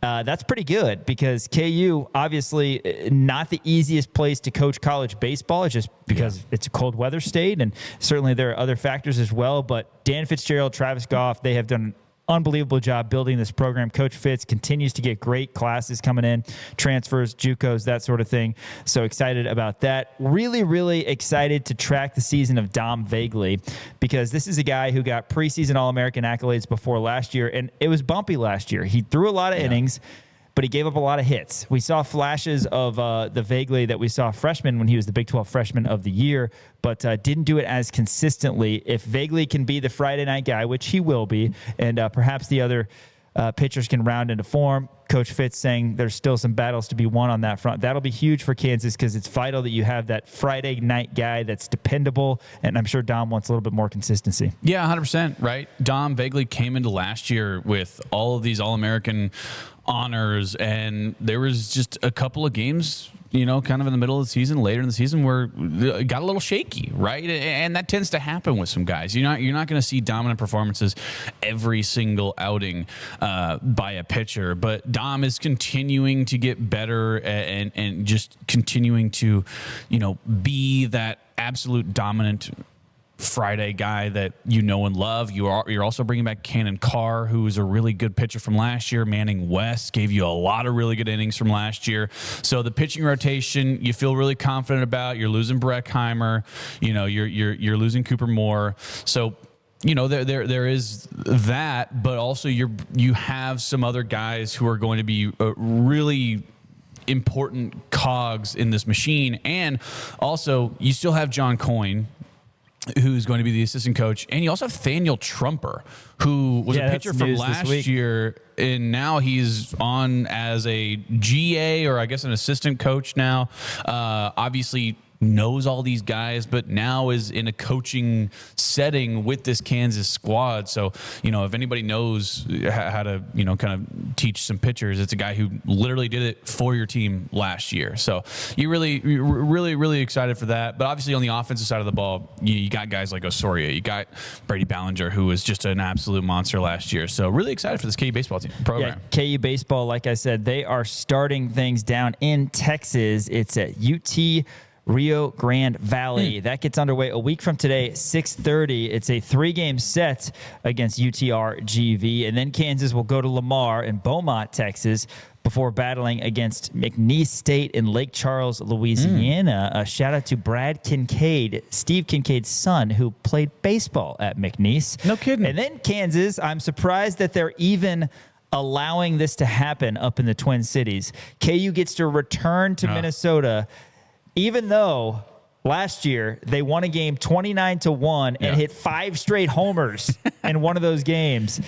That's pretty good because KU, obviously, not the easiest place to coach college baseball just because it's a cold weather state. And certainly there are other factors as well. But Dan Fitzgerald, Travis Goff, they have done an unbelievable job building this program. Coach Fitz continues to get great classes coming in, transfers, JUCOs, that sort of thing. So excited about that. Really, really excited to track the season of Dom Vagley because this is a guy who got preseason All-American accolades before last year, and it was bumpy last year. He threw a lot of innings, but he gave up a lot of hits. We saw flashes of the Vagley that we saw freshman when he was the Big 12 Freshman of the Year, but didn't do it as consistently. If Vagley can be the Friday night guy, which he will be, and perhaps the other pitchers can round into form, Coach Fitz saying there's still some battles to be won on that front. That'll be huge for Kansas because it's vital that you have that Friday night guy that's dependable, and I'm sure Dom wants a little bit more consistency. Yeah, 100%, right? Dom Vagley came into last year with all of these All-American honors, and there was just a couple of games, kind of in the middle of the season, later in the season, where it got a little shaky, right? And that tends to happen with some guys. You're not going to see dominant performances every single outing by a pitcher, but Dom is continuing to get better and just continuing to, be that absolute dominant Friday guy that you know and love. You're also bringing back Cannon Carr, who is a really good pitcher from last year. Manning West gave you a lot of really good innings from last year. So the pitching rotation you feel really confident about. You're losing Breckheimer, you're losing Cooper Moore. So there is that, but also you have some other guys who are going to be really important cogs in this machine, and also you still have John Coyne, who's going to be the assistant coach. And you also have Thaniel Trumper, who was a pitcher from last year, and now he's on as a GA, or I guess an assistant coach now. Obviously, knows all these guys, but now is in a coaching setting with this Kansas squad. So, if anybody knows how to, kind of teach some pitchers, it's a guy who literally did it for your team last year. So you're really excited for that. But obviously on the offensive side of the ball, you got guys like Osorio, you got Brady Ballinger, who was just an absolute monster last year. So really excited for this KU baseball team program. Yeah, KU baseball, like I said, they are starting things down in Texas. It's at UT Rio Grande Valley. That gets underway a week from today, 6:30. It's a 3-game set against UTRGV. And then Kansas will go to Lamar in Beaumont, Texas, before battling against McNeese State in Lake Charles, Louisiana. A shout out to Brad Kincaid, Steve Kincaid's son, who played baseball at McNeese. No kidding. And then Kansas, I'm surprised that they're even allowing this to happen up in the Twin Cities. KU gets to return to Minnesota, even though last year they won a game 29-1 and hit 5 straight homers in one of those games.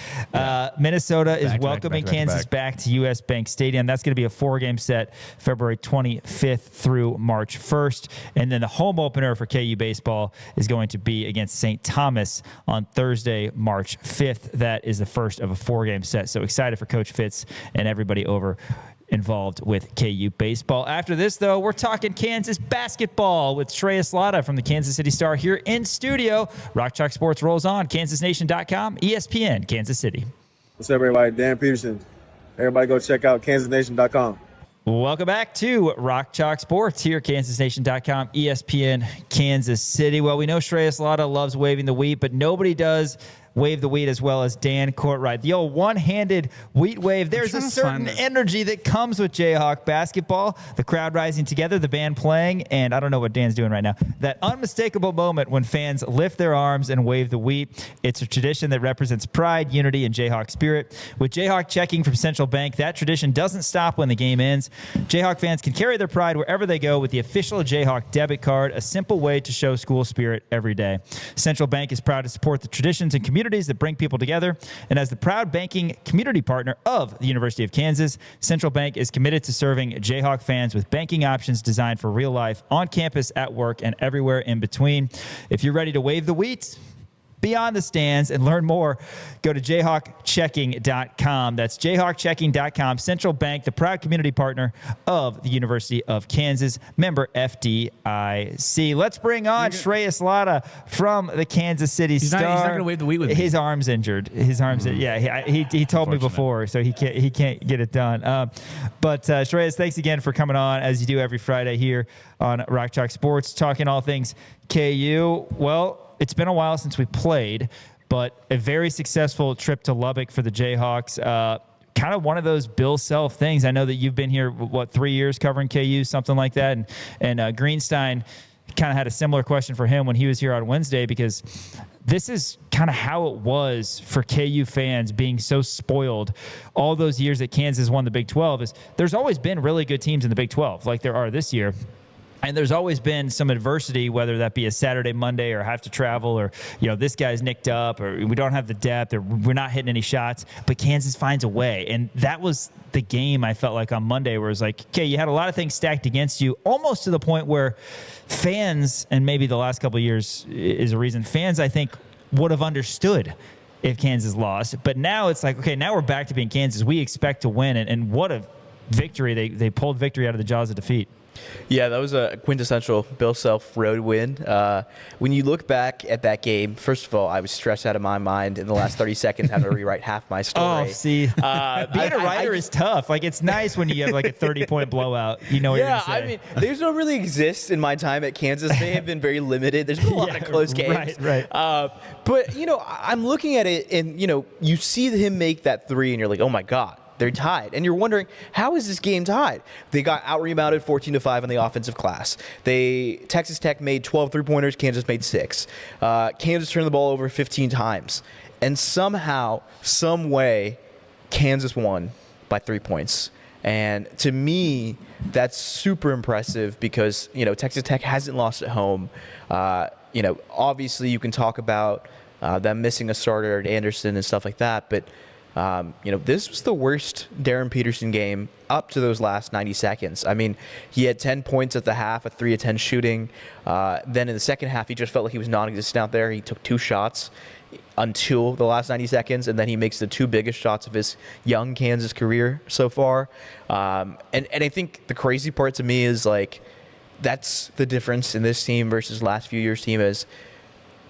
Minnesota is welcoming Kansas back to US Bank Stadium. That's going to be a 4-game set, February 25th through March 1st. And then the home opener for KU baseball is going to be against St. Thomas on Thursday, March 5th. That is the first of a 4-game set. So excited for Coach Fitz and everybody over involved with KU baseball. After this, though, we're talking Kansas basketball with Shreyas Laddha from the Kansas City Star here in studio. Rock Chalk Sports rolls on. KansasNation.com, ESPN, Kansas City. What's up, everybody? Dan Peterson. Everybody go check out KansasNation.com. Welcome back to Rock Chalk Sports here, KansasNation.com, ESPN, Kansas City. Well, we know Shreyas Laddha loves waving the wheat, but nobody does wave the wheat as well as Dan Courtright. The old one-handed wheat wave. There's a certain energy that comes with Jayhawk basketball. The crowd rising together, the band playing, and I don't know what Dan's doing right now. That unmistakable moment when fans lift their arms and wave the wheat. It's a tradition that represents pride, unity, and Jayhawk spirit. With Jayhawk checking from Central Bank, that tradition doesn't stop when the game ends. Jayhawk fans can carry their pride wherever they go with the official Jayhawk debit card, a simple way to show school spirit every day. Central Bank is proud to support the traditions and communities that bring people together. And as the proud banking community partner of the University of Kansas, Central Bank is committed to serving Jayhawk fans with banking options designed for real life, on campus, at work, and everywhere in between. If you're ready to wave the wheat beyond the stands and learn more, go to jayhawkchecking.com. That's jayhawkchecking.com. Central Bank, the proud community partner of the University of Kansas, member FDIC. Let's bring on Shreyas Laddha from the Kansas City Star. He's not going to wave the wheat with me. His arm's injured. His arm's he told me before, so he can't get it done. But Shreyas, thanks again for coming on, as you do every Friday here on Rock Chalk Sports, talking all things KU. Well, it's been a while since we played, but a very successful trip to Lubbock for the Jayhawks. Kind of one of those Bill Self things. I know that you've been here, 3 years covering KU, something like that. And Greenstein kind of had a similar question for him when he was here on Wednesday, because this is kind of how it was for KU fans being so spoiled all those years that Kansas won the Big 12. Is there's always been really good teams in the Big 12, like there are this year. And there's always been some adversity, whether that be a Saturday, Monday, or have to travel, or, this guy's nicked up, or we don't have the depth, or we're not hitting any shots. But Kansas finds a way. And that was the game, I felt like, on Monday, where it was like, okay, you had a lot of things stacked against you, almost to the point where fans, and maybe the last couple of years is a reason, fans, I think, would have understood if Kansas lost. But now it's like, okay, now we're back to being Kansas. We expect to win. And what a victory. They pulled victory out of the jaws of defeat. Yeah, that was a quintessential Bill Self road win. When you look back at that game, first of all, I was stressed out of my mind in the last 30 seconds having to rewrite half my story. Oh, see, being a writer is tough. Like, it's nice when you have like a 30-point blowout. You know what you're going to say. I mean, there's no really exist in my time at Kansas. They have been very limited. There's been a lot of close games. Right. But, I'm looking at it and, you see him make that three and you're like, oh, my God. They're tied. And you're wondering, how is this game tied? They got out-rebounded 14-5 in the offensive class. Texas Tech made 12 three-pointers. Kansas made 6. Kansas turned the ball over 15 times. And somehow, some way, Kansas won by 3 points. And to me, that's super impressive because, Texas Tech hasn't lost at home. Obviously you can talk about them missing a starter at Anderson and stuff like that, but This was the worst Darren Peterson game up to those last 90 seconds. I mean, he had 10 points at the half, a 3 of 10 shooting. Then in the second half, he just felt like he was non-existent out there. He took 2 shots until the last 90 seconds, and then he makes the 2 biggest shots of his young Kansas career so far. And I think the crazy part to me is, like, that's the difference in this team versus last few years' team is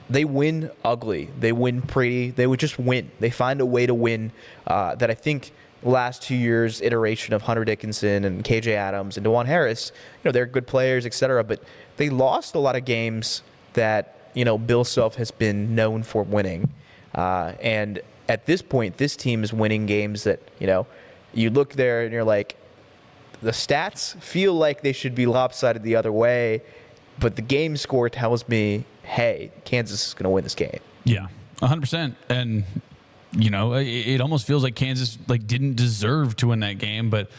they win ugly. They win pretty. They would just win. They find a way to win that I think last 2 years' iteration of Hunter Dickinson and KJ Adams and DeJuan Harris, they're good players, et cetera, but they lost a lot of games that, Bill Self has been known for winning. And at this point, this team is winning games that, you look there and you're like, the stats feel like they should be lopsided the other way, but the game score tells me, hey, Kansas is going to win this game. Yeah, 100%. And, it almost feels like Kansas didn't deserve to win that game, but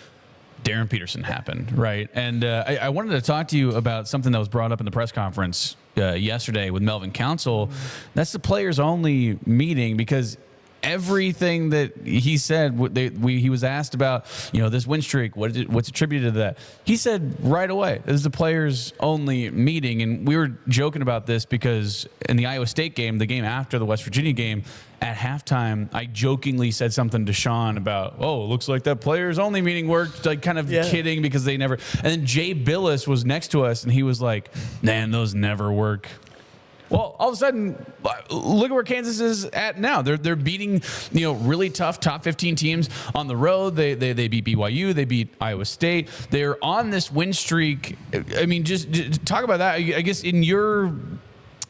Darren Peterson happened, right? And I wanted to talk to you about something that was brought up in the press conference yesterday with Melvin Council. That's the players-only meeting, because everything that he said, he was asked about, this win streak, what's attributed to that. He said right away, this is the players only meeting. And we were joking about this because in the Iowa State game, the game after the West Virginia game, at halftime, I jokingly said something to Sean about, it looks like that players only meeting worked, kidding, because they never. And then Jay Billis was next to us and he was like, man, those never work. Well, all of a sudden, look at where Kansas is at now. They're beating, really tough top 15 teams on the road. They beat BYU. They beat Iowa State. They're on this win streak. I mean, just talk about that. I guess in your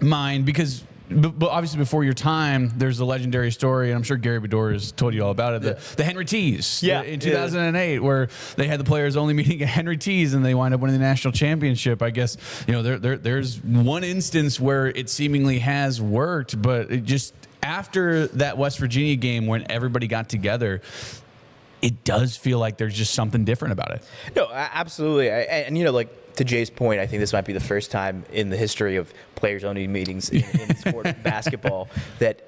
mind, because but obviously before your time, there's a legendary story, and I'm sure Gary Bedore has told you all about it. The Henry Tees in 2008, where they had the players only meeting at Henry Tees, and they wind up winning the national championship. I guess there's one instance where it seemingly has worked, but it just after that West Virginia game when everybody got together, it does feel like there's just something different about it. No, absolutely, and to Jay's point, I think this might be the first time in the history of players-only meetings in the sport of basketball that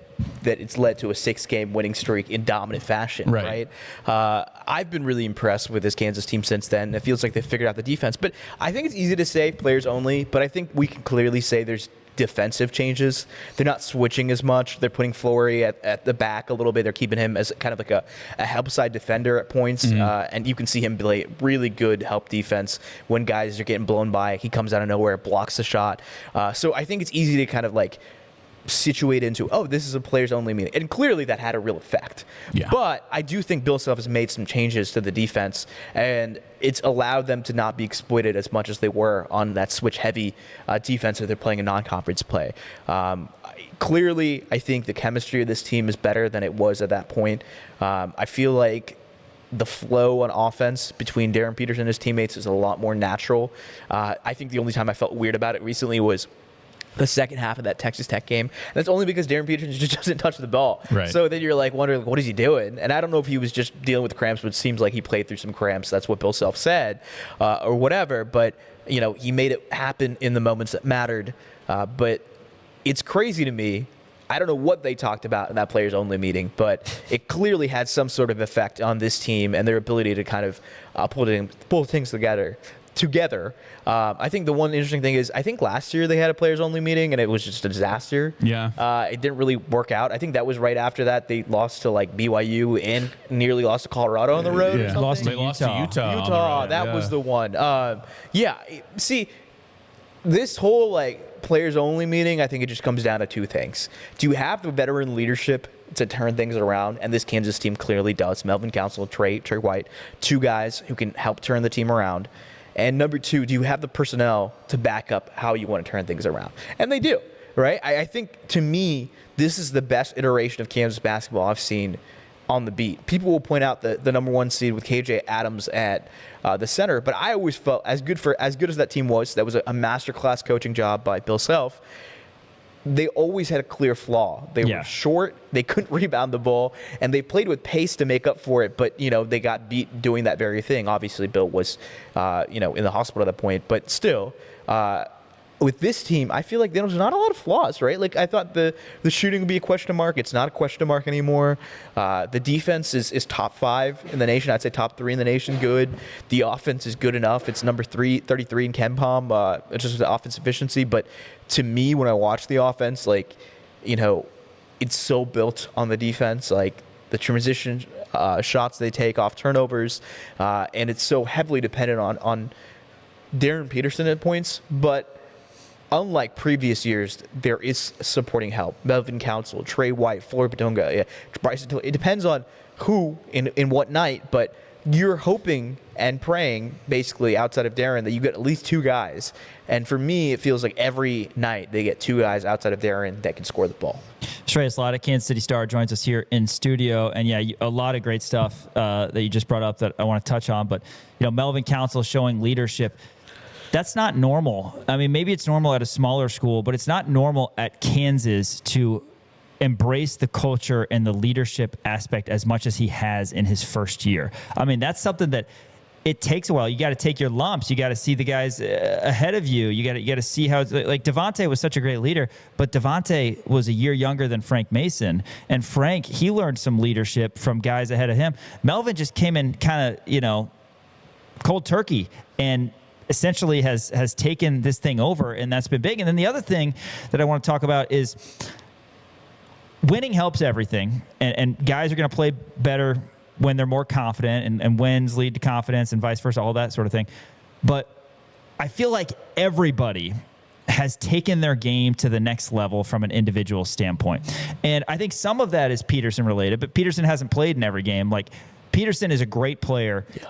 it's led to a 6-game winning streak in dominant fashion, right? I've been really impressed with this Kansas team since then. It feels like they've figured out the defense. But I think it's easy to say players-only, but I think we can clearly say there's defensive changes. They're not switching as much. They're putting Flory at the back a little bit. They're keeping him as kind of like a help side defender at points. And you can see him play really good help defense when guys are getting blown by. He comes out of nowhere, blocks the shot. So I think it's easy to kind of situate into, this is a players only meeting. And clearly that had a real effect. Yeah. But I do think Bill Self has made some changes to the defense, and it's allowed them to not be exploited as much as they were on that switch heavy defense that they're playing in non-conference play. Clearly, I think the chemistry of this team is better than it was at that point. I feel like the flow on offense between Darren Peterson and his teammates is a lot more natural. I think the only time I felt weird about it recently was the second half of that Texas Tech game. And that's only because Darren Peterson just doesn't touch the ball. Right. So then you're wondering, what is he doing? And I don't know if he was just dealing with cramps, but it seems like he played through some cramps. That's what Bill Self said, or whatever. But, he made it happen in the moments that mattered. But it's crazy to me. I don't know what they talked about in that players only meeting, but it clearly had some sort of effect on this team and their ability to kind of pull things together. I think the one interesting thing is I think last year they had a players-only meeting and it was just a disaster. Yeah. It didn't really work out. I think that was right after that they lost to BYU and nearly lost to Colorado on the road. Yeah. Or Lost to Utah. Utah, that was the one. See, this whole players-only meeting, I think it just comes down to two things. Do you have the veteran leadership to turn things around? And this Kansas team clearly does. Melvin Council, Trey White, 2 guys who can help turn the team around. And number 2, do you have the personnel to back up how you want to turn things around? And they do, right? I think, to me, this is the best iteration of Kansas basketball I've seen on the beat. People will point out the number 1 seed with KJ Adams at the center, but I always felt as good as that team was. That was a masterclass coaching job by Bill Self. They always had a clear flaw. They were short, they couldn't rebound the ball, and they played with pace to make up for it, but, they got beat doing that very thing. Obviously, Bill was, in the hospital at that point, but still, with this team, I feel like there's not a lot of flaws, right? Like I thought the shooting would be a question mark. It's not a question mark anymore. The defense is top 5 in the nation. I'd say top 3 in the nation. Good. The offense is good enough. It's number 33 in KenPom. It's just the offense efficiency. But to me, when I watch the offense, like, you know, it's so built on the defense, like the transition shots they take off turnovers, and it's so heavily dependent on Darren Peterson at points. But unlike previous years, there is supporting help. Melvin Council, Trey White, Flory Bidunga, Bryson Tiller. It depends on who in what night, but you're hoping and praying, basically, outside of Darren, that you get at least 2 guys. And for me, it feels like every night they get 2 guys outside of Darren that can score the ball. Shreyas, Laddha, Kansas City Star, joins us here in studio. And yeah, a lot of great stuff that you just brought up that I want to touch on. But, you know, Melvin Council showing leadership. That's not normal. I mean, maybe it's normal at a smaller school, but it's not normal at Kansas to embrace the culture and the leadership aspect as much as he has in his first year. I mean, that's something that it takes a while. You got to take your lumps. You got to see the guys ahead of you. You got to see how, like Devontae was such a great leader, but Devontae was a year younger than Frank Mason. And Frank, he learned some leadership from guys ahead of him. Melvin just came in kind of, you know, cold turkey and essentially has taken this thing over, and that's been big. And then the other thing that I want to talk about is winning helps everything, and guys are going to play better when they're more confident, and wins lead to confidence and vice versa, all that sort of thing. But I feel like everybody has taken their game to the next level from an individual standpoint. And I think some of that is Peterson related, but Peterson hasn't played in every game. Like, Peterson is a great player. Yeah.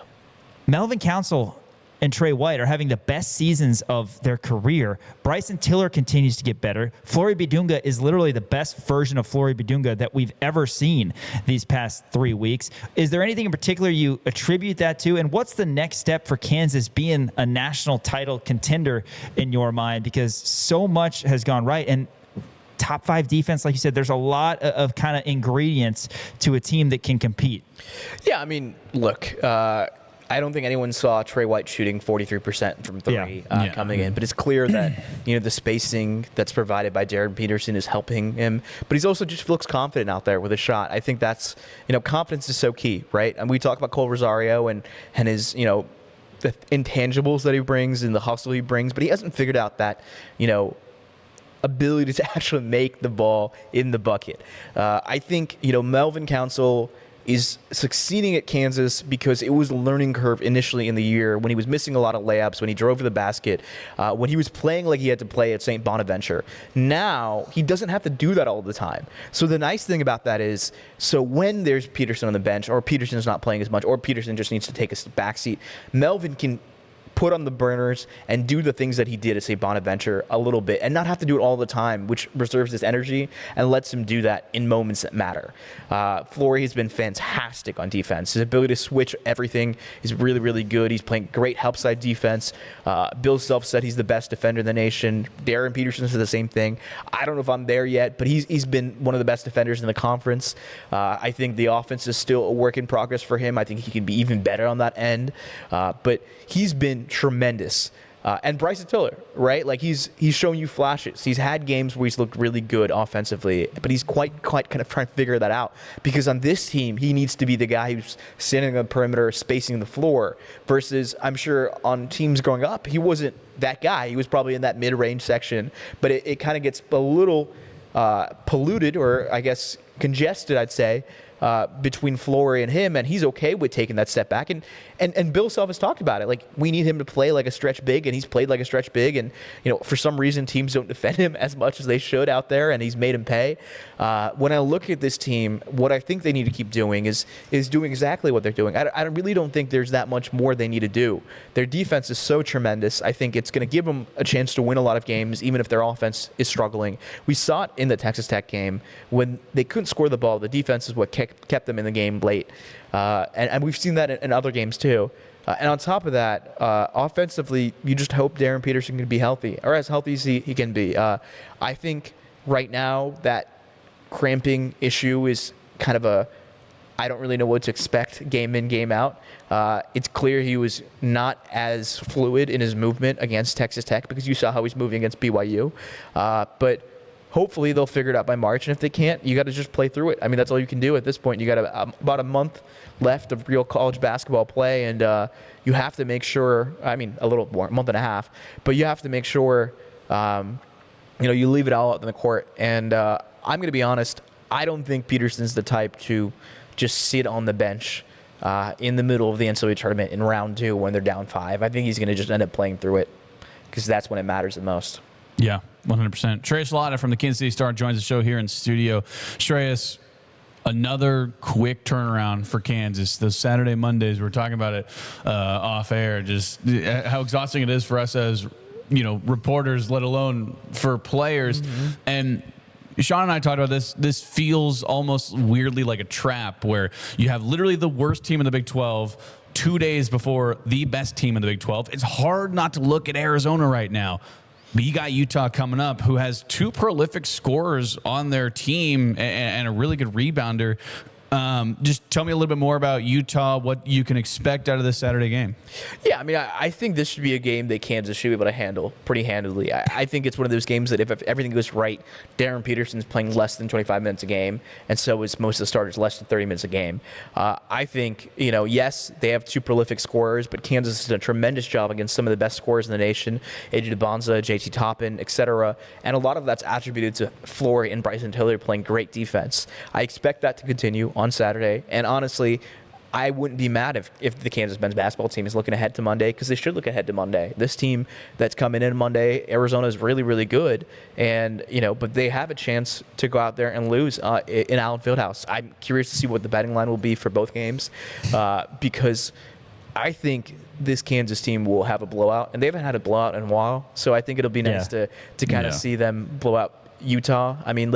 Melvin Council and Trey White are having the best seasons of their career. Bryson Tiller continues to get better. Flory Bidunga is literally the best version of Flory Bidunga that we've ever seen these past 3 weeks. Is there anything in particular you attribute that to? And what's the next step for Kansas being a national title contender in your mind? Because so much has gone right. And top 5 defense, like you said, there's a lot of kind of ingredients to a team that can compete. Yeah, I mean, look, I don't think anyone saw Trey White shooting 43% from 3 coming in, but it's clear that, you know, the spacing that's provided by Darren Peterson is helping him, but he's also just looks confident out there with a shot. I think that's, you know, confidence is so key, right? And we talk about Cole Rosario and his, you know, the intangibles that he brings and the hustle he brings, but he hasn't figured out that, you know, ability to actually make the ball in the bucket. I think, you know, Melvin Council is succeeding at Kansas because it was a learning curve initially in the year when he was missing a lot of layups, when he drove to the basket, when he was playing like he had to play at St. Bonaventure. Now, he doesn't have to do that all the time. So the nice thing about that is, so when there's Peterson on the bench, or Peterson's not playing as much, or Peterson just needs to take a backseat, Melvin can put on the burners and do the things that he did at St. Bonaventure a little bit and not have to do it all the time, which reserves his energy and lets him do that in moments that matter. Flory has been fantastic on defense. His ability to switch everything is really, really good. He's playing great help side defense. Bill Self said he's the best defender in the nation. Darren Peterson said the same thing. I don't know if I'm there yet, but he's been one of the best defenders in the conference. I think the offense is still a work in progress for him. I think he can be even better on that end. But he's been tremendous. And Bryson Tiller, right? Like he's shown you flashes. He's had games where he's looked really good offensively, but he's quite kind of trying to figure that out, because on this team, he needs to be the guy who's standing on the perimeter, spacing the floor, versus I'm sure on teams growing up, he wasn't that guy. He was probably in that mid-range section, but it kind of gets a little polluted, or I guess congested, I'd say, between Flory and him, and he's okay with taking that step back. And Bill Self has talked about it. Like, we need him to play like a stretch big, and he's played like a stretch big. And, you know, for some reason, teams don't defend him as much as they should out there, and he's made him pay. When I look at this team, what I think they need to keep doing is doing exactly what they're doing. I really don't think there's that much more they need to do. Their defense is so tremendous. I think it's going to give them a chance to win a lot of games, even if their offense is struggling. We saw it in the Texas Tech game when they couldn't score the ball. The defense is what kept them in the game late. And we've seen that in other games too. And on top of that, offensively, you just hope Darren Peterson can be healthy, or as healthy as he can be. I think right now that cramping issue is kind of I don't really know what to expect game in, game out. It's clear he was not as fluid in his movement against Texas Tech because you saw how he's moving against BYU. But hopefully they'll figure it out by March. And if they can't, you got to just play through it. I mean, that's all you can do at this point. You got about a month left of real college basketball play, and you have to make sure, I mean, a little more, a month and a half, but you have to make sure, you leave it all out in the court. And I'm going to be honest, I don't think Peterson's the type to just sit on the bench in the middle of the NCAA tournament in round 2 when they're down 5. I think he's going to just end up playing through it because that's when it matters the most. Yeah, 100%. Shreyas Laddha from the Kansas City Star joins the show here in studio. Shreyas, another quick turnaround for Kansas. Those Saturday, Mondays, we were talking about it off air, just how exhausting it is for us as, reporters, let alone for players. Mm-hmm. And Sean and I talked about this. This feels almost weirdly like a trap where you have literally the worst team in the Big 12 2 days before the best team in the Big 12. It's hard not to look at Arizona right now. But you got Utah coming up, who has 2 prolific scorers on their team and a really good rebounder. Just tell me a little bit more about Utah, what you can expect out of this Saturday game. Yeah, I mean, I think this should be a game that Kansas should be able to handle pretty handily. I think it's one of those games that if everything goes right, Darren Peterson's playing less than 25 minutes a game, and so is most of the starters less than 30 minutes a game. I think, yes, they have 2 prolific scorers, but Kansas has done a tremendous job against some of the best scorers in the nation, AJ DeBonza, JT Toppin, etc. And a lot of that's attributed to Flory and Bryson Tiller playing great defense. I expect that to continue on Saturday, and honestly, I wouldn't be mad if the Kansas men's basketball team is looking ahead to Monday, because they should look ahead to Monday. This team that's coming in Monday, Arizona, is really, really good, and but they have a chance to go out there and lose in Allen Fieldhouse. I'm curious to see what the betting line will be for both games, because I think this Kansas team will have a blowout, and they haven't had a blowout in a while, so I think it'll be nice to kind of see them blow out Utah. I mean,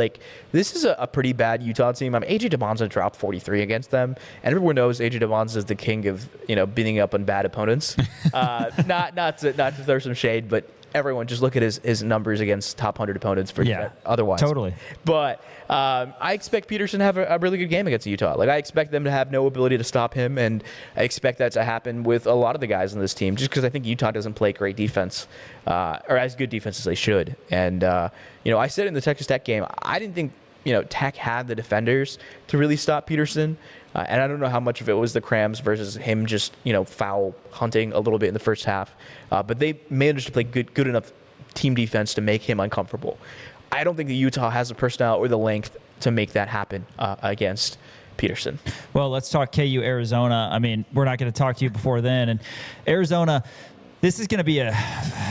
this is a pretty bad Utah team. I mean, AJ DeBonza dropped 43 against them, and everyone knows AJ DeBonza is the king of beating up on bad opponents. Not to throw some shade, but everyone just look at his numbers against top 100 opponents for otherwise. Totally. But I expect Peterson to have a really good game against Utah. I expect them to have no ability to stop him, and I expect that to happen with a lot of the guys on this team, just because I think Utah doesn't play great defense, or as good defense as they should. And I said in the Texas Tech game, I didn't think Tech had the defenders to really stop Peterson. And I don't know how much of it was the Crams versus him just, foul hunting a little bit in the first half. But they managed to play good enough team defense to make him uncomfortable. I don't think that Utah has the personnel or the length to make that happen against Peterson. Well, let's talk KU Arizona. I mean, we're not going to talk to you before then. And Arizona, this is going to be a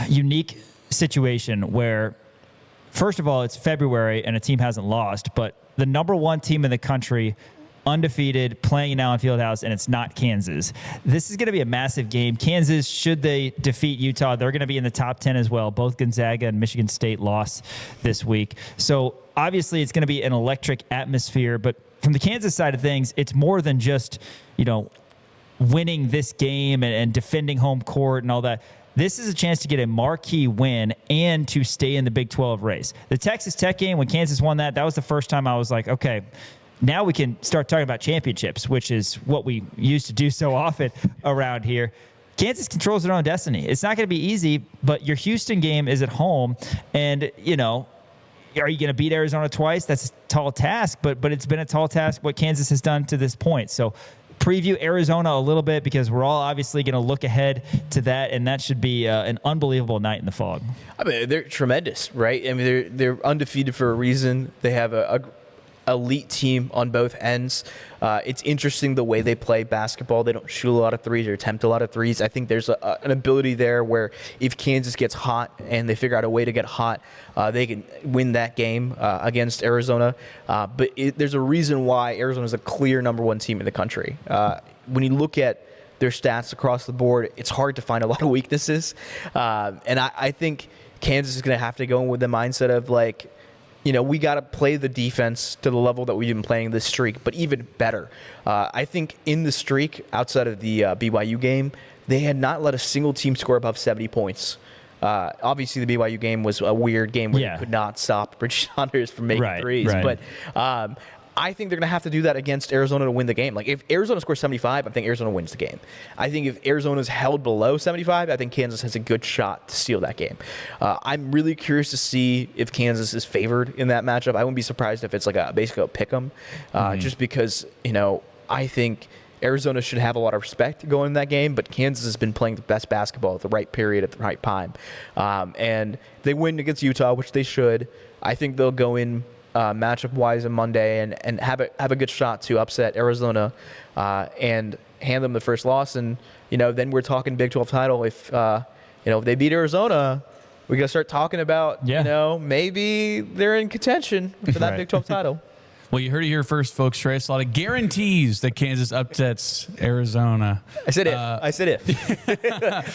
unique situation where, first of all, it's February and a team hasn't lost, but the number 1 team in the country, undefeated, playing now in Fieldhouse, and it's not Kansas. This is going to be a massive game. Kansas, should they defeat Utah, they're going to be in the top 10 as well. Both Gonzaga and Michigan State lost this week. So obviously it's going to be an electric atmosphere, but from the Kansas side of things, it's more than just, winning this game and defending home court and all that. This is a chance to get a marquee win and to stay in the Big 12 race. The Texas Tech game, when Kansas won that was the first time I was like, okay, now we can start talking about championships, which is what we used to do so often around here. Kansas controls their own destiny. It's not going to be easy, but your Houston game is at home, and, are you going to beat Arizona twice? That's a tall task, but it's been a tall task what Kansas has done to this point. So preview Arizona a little bit, because we're all obviously going to look ahead to that, and that should be an unbelievable night in the Fog. I mean, they're tremendous, right? I mean, they're undefeated for a reason. They have a elite team on both ends. It's interesting the way they play basketball. They don't shoot a lot of threes or attempt a lot of threes. I think there's an ability there where if Kansas gets hot and they figure out a way to get hot, they can win that game against Arizona. But there's a reason why Arizona is a clear number 1 team in the country. When you look at their stats across the board, it's hard to find a lot of weaknesses. And I think Kansas is going to have to go in with the mindset of we got to play the defense to the level that we've been playing this streak, but even better. I think in the streak, outside of the BYU game, they had not let a single team score above 70 points. Obviously, the BYU game was a weird game where you could not stop Bridget Saunders from making threes. Right. But I think they're going to have to do that against Arizona to win the game. Like, if Arizona scores 75, I think Arizona wins the game. I think if Arizona's held below 75, I think Kansas has a good shot to steal that game. I'm really curious to see if Kansas is favored in that matchup. I wouldn't be surprised if it's like basically a pick 'em, just because, I think Arizona should have a lot of respect going in that game, but Kansas has been playing the best basketball at the right period at the right time. And they win against Utah, which they should. I think they'll go in matchup wise on Monday and have a good shot to upset Arizona and hand them the first loss. And then we're talking Big 12 title. If they beat Arizona, we got to start talking about maybe they're in contention for that Big 12 title. Well, you heard it here first, folks. Shreyas Laddha guarantees that Kansas upsets Arizona. I said if.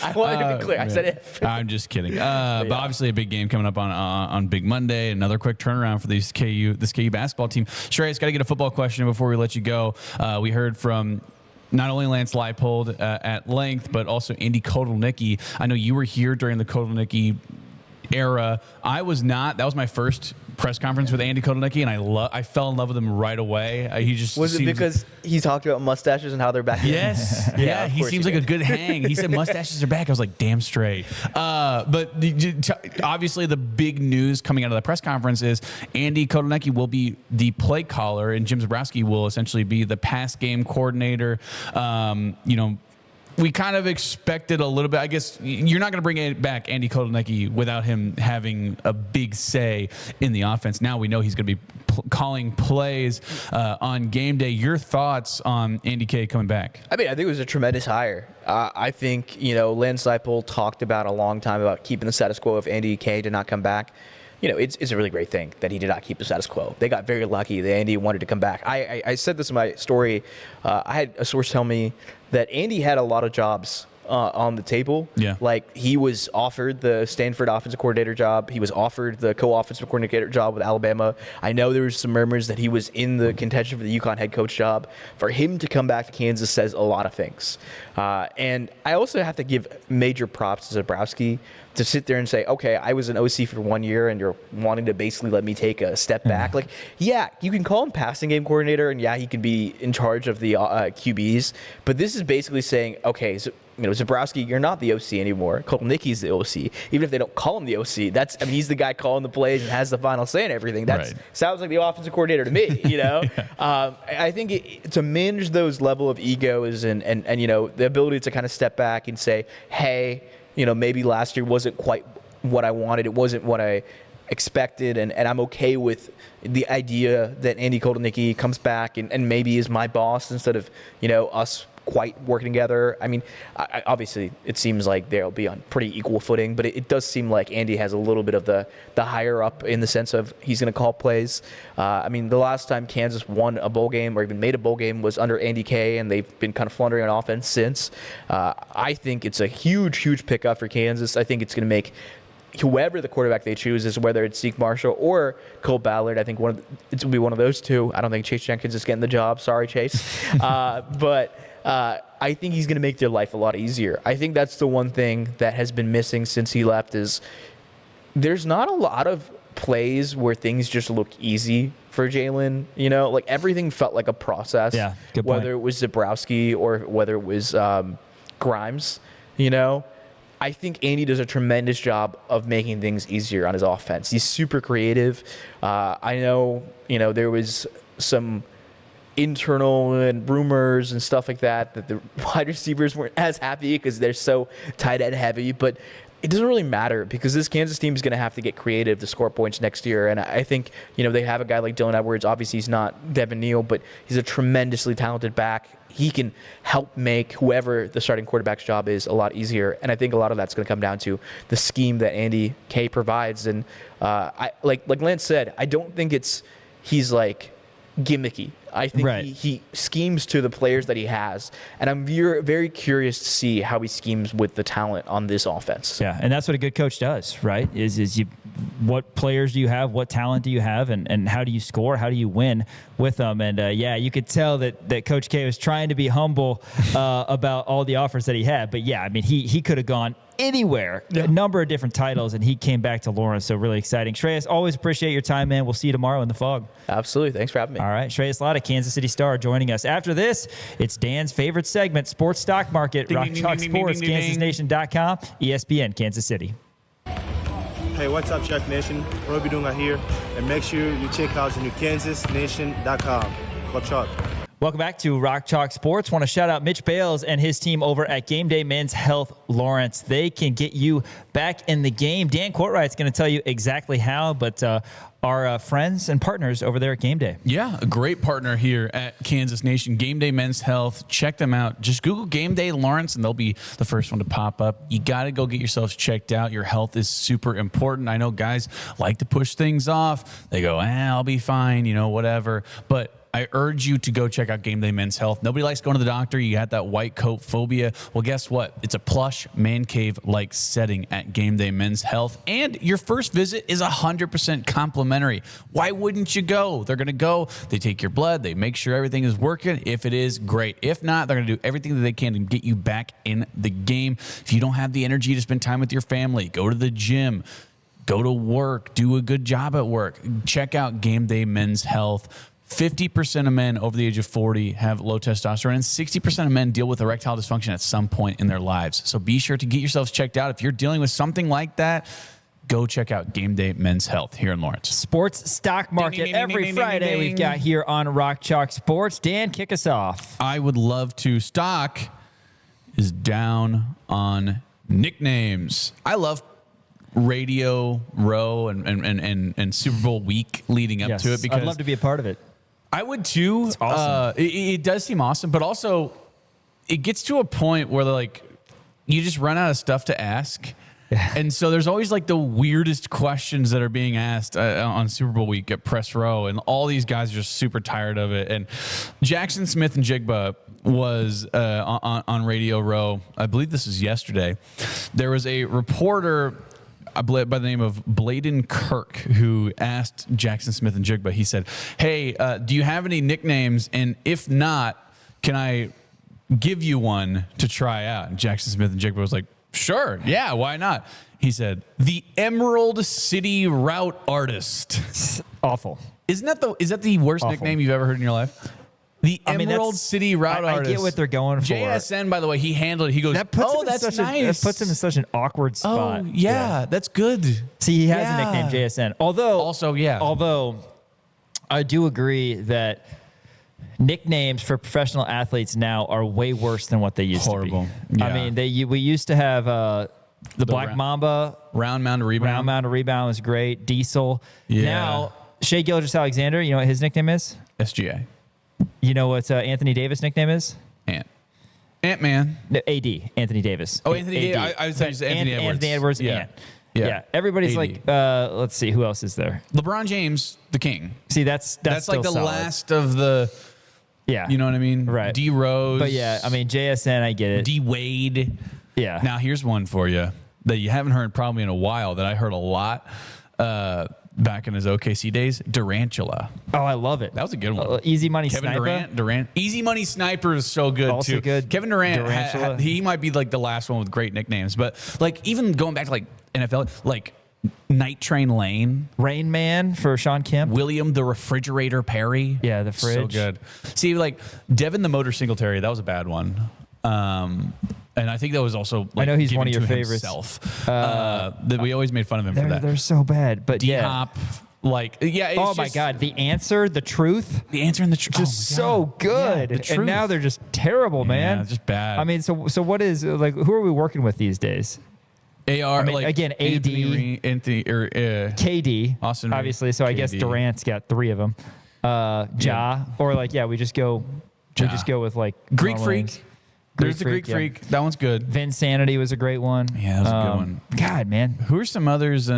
I wanted to be clear. I said if. I'm just kidding. But obviously a big game coming up on Big Monday. Another quick turnaround for this KU basketball team. Shreyas, got to get a football question before we let you go. We heard from not only Lance Leipold at length, but also Andy Kotelnicki. I know you were here during the Kotelnicki era. I was not. That was my first press conference with Andy Kotelnicki, and I fell in love with him right away. He just was it because he talked about mustaches and how they're back? Yes, yeah, he seems like a good hang. He said mustaches are back. I was like, damn straight. But obviously, the big news coming out of the press conference is Andy Kotelnicki will be the play caller, and Jim Zabrowski will essentially be the pass game coordinator. We kind of expected a little bit. I guess you're not going to bring back Andy Kotelnicki without him having a big say in the offense. Now we know he's going to be calling plays on game day. Your thoughts on Andy K coming back? I think it was a tremendous hire. I think, Lance Leipold talked about a long time about keeping the status quo if Andy K did not come back. It's a really great thing that he did not keep the status quo. They got very lucky that Andy wanted to come back. I said this in my story. I had a source tell me that Andy had a lot of jobs on the table. Yeah. Like, he was offered the Stanford offensive coordinator job. He was offered the co-offensive coordinator job with Alabama. I know there was some murmurs that he was in the contention for the UConn head coach job. For him to come back to Kansas says a lot of things. And I also have to give major props to Zabrowski to sit there and say, okay, I was an OC for 1 year and you're wanting to basically let me take a step back. Like, yeah, you can call him passing game coordinator, and yeah, he could be in charge of the QBs. But this is basically saying, okay, so, Zabrowski, you're not the OC anymore. Kotelnicki's the OC. Even if they don't call him the OC, he's the guy calling the plays and has the final say and everything. That sounds like the offensive coordinator to me, I think to manage those level of egos and the ability to kind of step back and say, hey, maybe last year wasn't quite what I wanted. It wasn't what I expected. And I'm okay with the idea that Andy Kotelnicki comes back and maybe is my boss instead of, us quite working together. Obviously, it seems like they'll be on pretty equal footing, but it does seem like Andy has a little bit of the higher up in the sense of he's going to call plays. The last time Kansas won a bowl game or even made a bowl game was under Andy K, and they've been kind of floundering on offense since. I think it's a huge, huge pickup for Kansas. I think it's going to make whoever the quarterback they choose is, whether it's Zeke Marshall or Cole Ballard. I think it will be one of those two. I don't think Chase Jenkins is getting the job. Sorry, Chase. But I think he's going to make their life a lot easier. I think that's the one thing that has been missing since he left is there's not a lot of plays where things just look easy for Jalen. Like, everything felt like a process. Yeah, good point. Whether it was Zabrowski or whether it was Grimes, I think Andy does a tremendous job of making things easier on his offense. He's super creative. I know, there was some internal and rumors and stuff like that the wide receivers weren't as happy because they're so tight end heavy, but it doesn't really matter because this Kansas team is going to have to get creative to score points next year. And I think, they have a guy like Dylan Edwards. Obviously, he's not Devin Neal, but he's a tremendously talented back. He can help make whoever the starting quarterback's job is a lot easier. And I think a lot of that's going to come down to the scheme that Andy K provides. And like Lance said, I don't think he's like gimmicky. I think he schemes to the players that he has, and I'm very curious to see how he schemes with the talent on this offense. Yeah, and that's what a good coach does, right? What players do you have, what talent do you have, and how do you score, how do you win with them? And you could tell that Coach K was trying to be humble about all the offers that he had. But yeah, he could have gone anywhere. A number of different titles, and he came back to Lawrence, so really exciting. Shreyas, always appreciate your time, man. We'll see you tomorrow in the fog. Absolutely. Thanks for having me. All right, Shreyas Laddha, Kansas City Star, joining us. After this, it's Dan's favorite segment, Sports Stock Market, Ding, Rock ding, Chalk ding, ding, Sports, ding, ding, ding. KansasNation.com, ESPN, Kansas City. Hey, what's up, Chuck Nation? Roby Dunga here. And make sure you check out the new KansasNation.com. Club Chalk. Welcome back to Rock Chalk Sports. Want to shout out Mitch Bales and his team over at Game Day Men's Health Lawrence. They can get you back in the game. Dan Courtwright's going to tell you exactly how, but our friends and partners over there at Game Day. Yeah, a great partner here at Kansas Nation. Game Day Men's Health. Check them out. Just Google Game Day Lawrence, and they'll be the first one to pop up. You got to go get yourselves checked out. Your health is super important. I know guys like to push things off. They go, I'll be fine, whatever. But I urge you to go check out Game Day Men's Health. Nobody likes going to the doctor. You got that white coat phobia. Well, guess what? It's a plush man cave-like setting at Game Day Men's Health. And your first visit is 100% complimentary. Why wouldn't you go? They're going to go. They take your blood. They make sure everything is working. If it is, great. If not, they're going to do everything that they can to get you back in the game. If you don't have the energy to spend time with your family, go to the gym. Go to work. Do a good job at work. Check out Game Day Men's Health. 50% of men over the age of 40 have low testosterone, and 60% of men deal with erectile dysfunction at some point in their lives. So be sure to get yourselves checked out. If you're dealing with something like that, go check out Game Day Men's Health here in Lawrence. Sports Stock Market Ding, ding, ding, every ding, ding, Friday ding, we've got here on Rock Chalk Sports. Dan, kick us off. I would love to. Stock is down on nicknames. I love Radio Row and Super Bowl week leading up to it because I'd love to be a part of it. I would too. It's awesome. It does seem awesome, but also it gets to a point where you just run out of stuff to ask. Yeah. And so there's always the weirdest questions that are being asked on Super Bowl week at Press Row, and all these guys are just super tired of it. And Jackson Smith and Jigba was on Radio Row. I believe this was yesterday. There was a reporter by the name of Bladen Kirk, who asked Jackson Smith and Jigba. He said, hey, do you have any nicknames? And if not, can I give you one to try out? And Jackson Smith and Jigba was like, sure. Yeah, why not? He said, the Emerald City Route Artist. Awful. Is that the worst nickname you've ever heard in your life? The Emerald City Route Artist. I get what they're going for. JSN, by the way, he handled it. He goes, that's nice. That puts him in such an awkward spot. Oh, yeah, that's good. See, he has a nickname, JSN. Although I do agree that nicknames for professional athletes now are way worse than what they used to be. Yeah. I mean, we used to have the Black Mamba. Round Mound to Rebound. Round Mound to Rebound was great. Diesel. Yeah. Now, Shea Gilgeous-Alexander, you know what his nickname is? SGA. You know what Anthony Davis' nickname is? Ant-Man. No, AD, Anthony Davis. Oh, Anthony Davis. I was saying Anthony Edwards. Anthony Edwards, Yeah. Yeah. Everybody's AD. let's see, who else is there? LeBron James, the king. See, that's like the solid. last of the, yeah. You know what I mean? Right. D Rose. But yeah, I mean, JSN, I get it. D Wade. Yeah. Now, here's one for you that you haven't heard probably in a while that I heard a lot back in his OKC days. Durantula. Oh, I love it. That was a good one. Easy Money Kevin Sniper. Durant. Easy Money Sniper is so good Also too. good. Kevin Durant, he might be the last one with great nicknames, but even going back to NFL, Night Train Lane, Rain Man for Sean Kemp, William the Refrigerator Perry. Yeah, the fridge. So good. See, Devin the Motor Singletary, that was a bad one. And I think that was also I know he's given one of your to favorites. himself. That we always made fun of him for that. They're so bad, but D-Hop, it's oh my God, The Answer, The Truth. The Answer and the Truth. Just so good. Yeah, The Truth. And now they're just terrible, man. Yeah, just bad. I mean, so what is who are we working with these days? AR, I mean, again, AD, Anthony or KD, Austin, obviously. So I guess KD. Durant's got 3 of them. Ja, or we just go with Greek normal Freak. names. There's the Greek Freak. That one's good. Vinsanity was a great one. Yeah, that was a good one. God, man. Who are some others How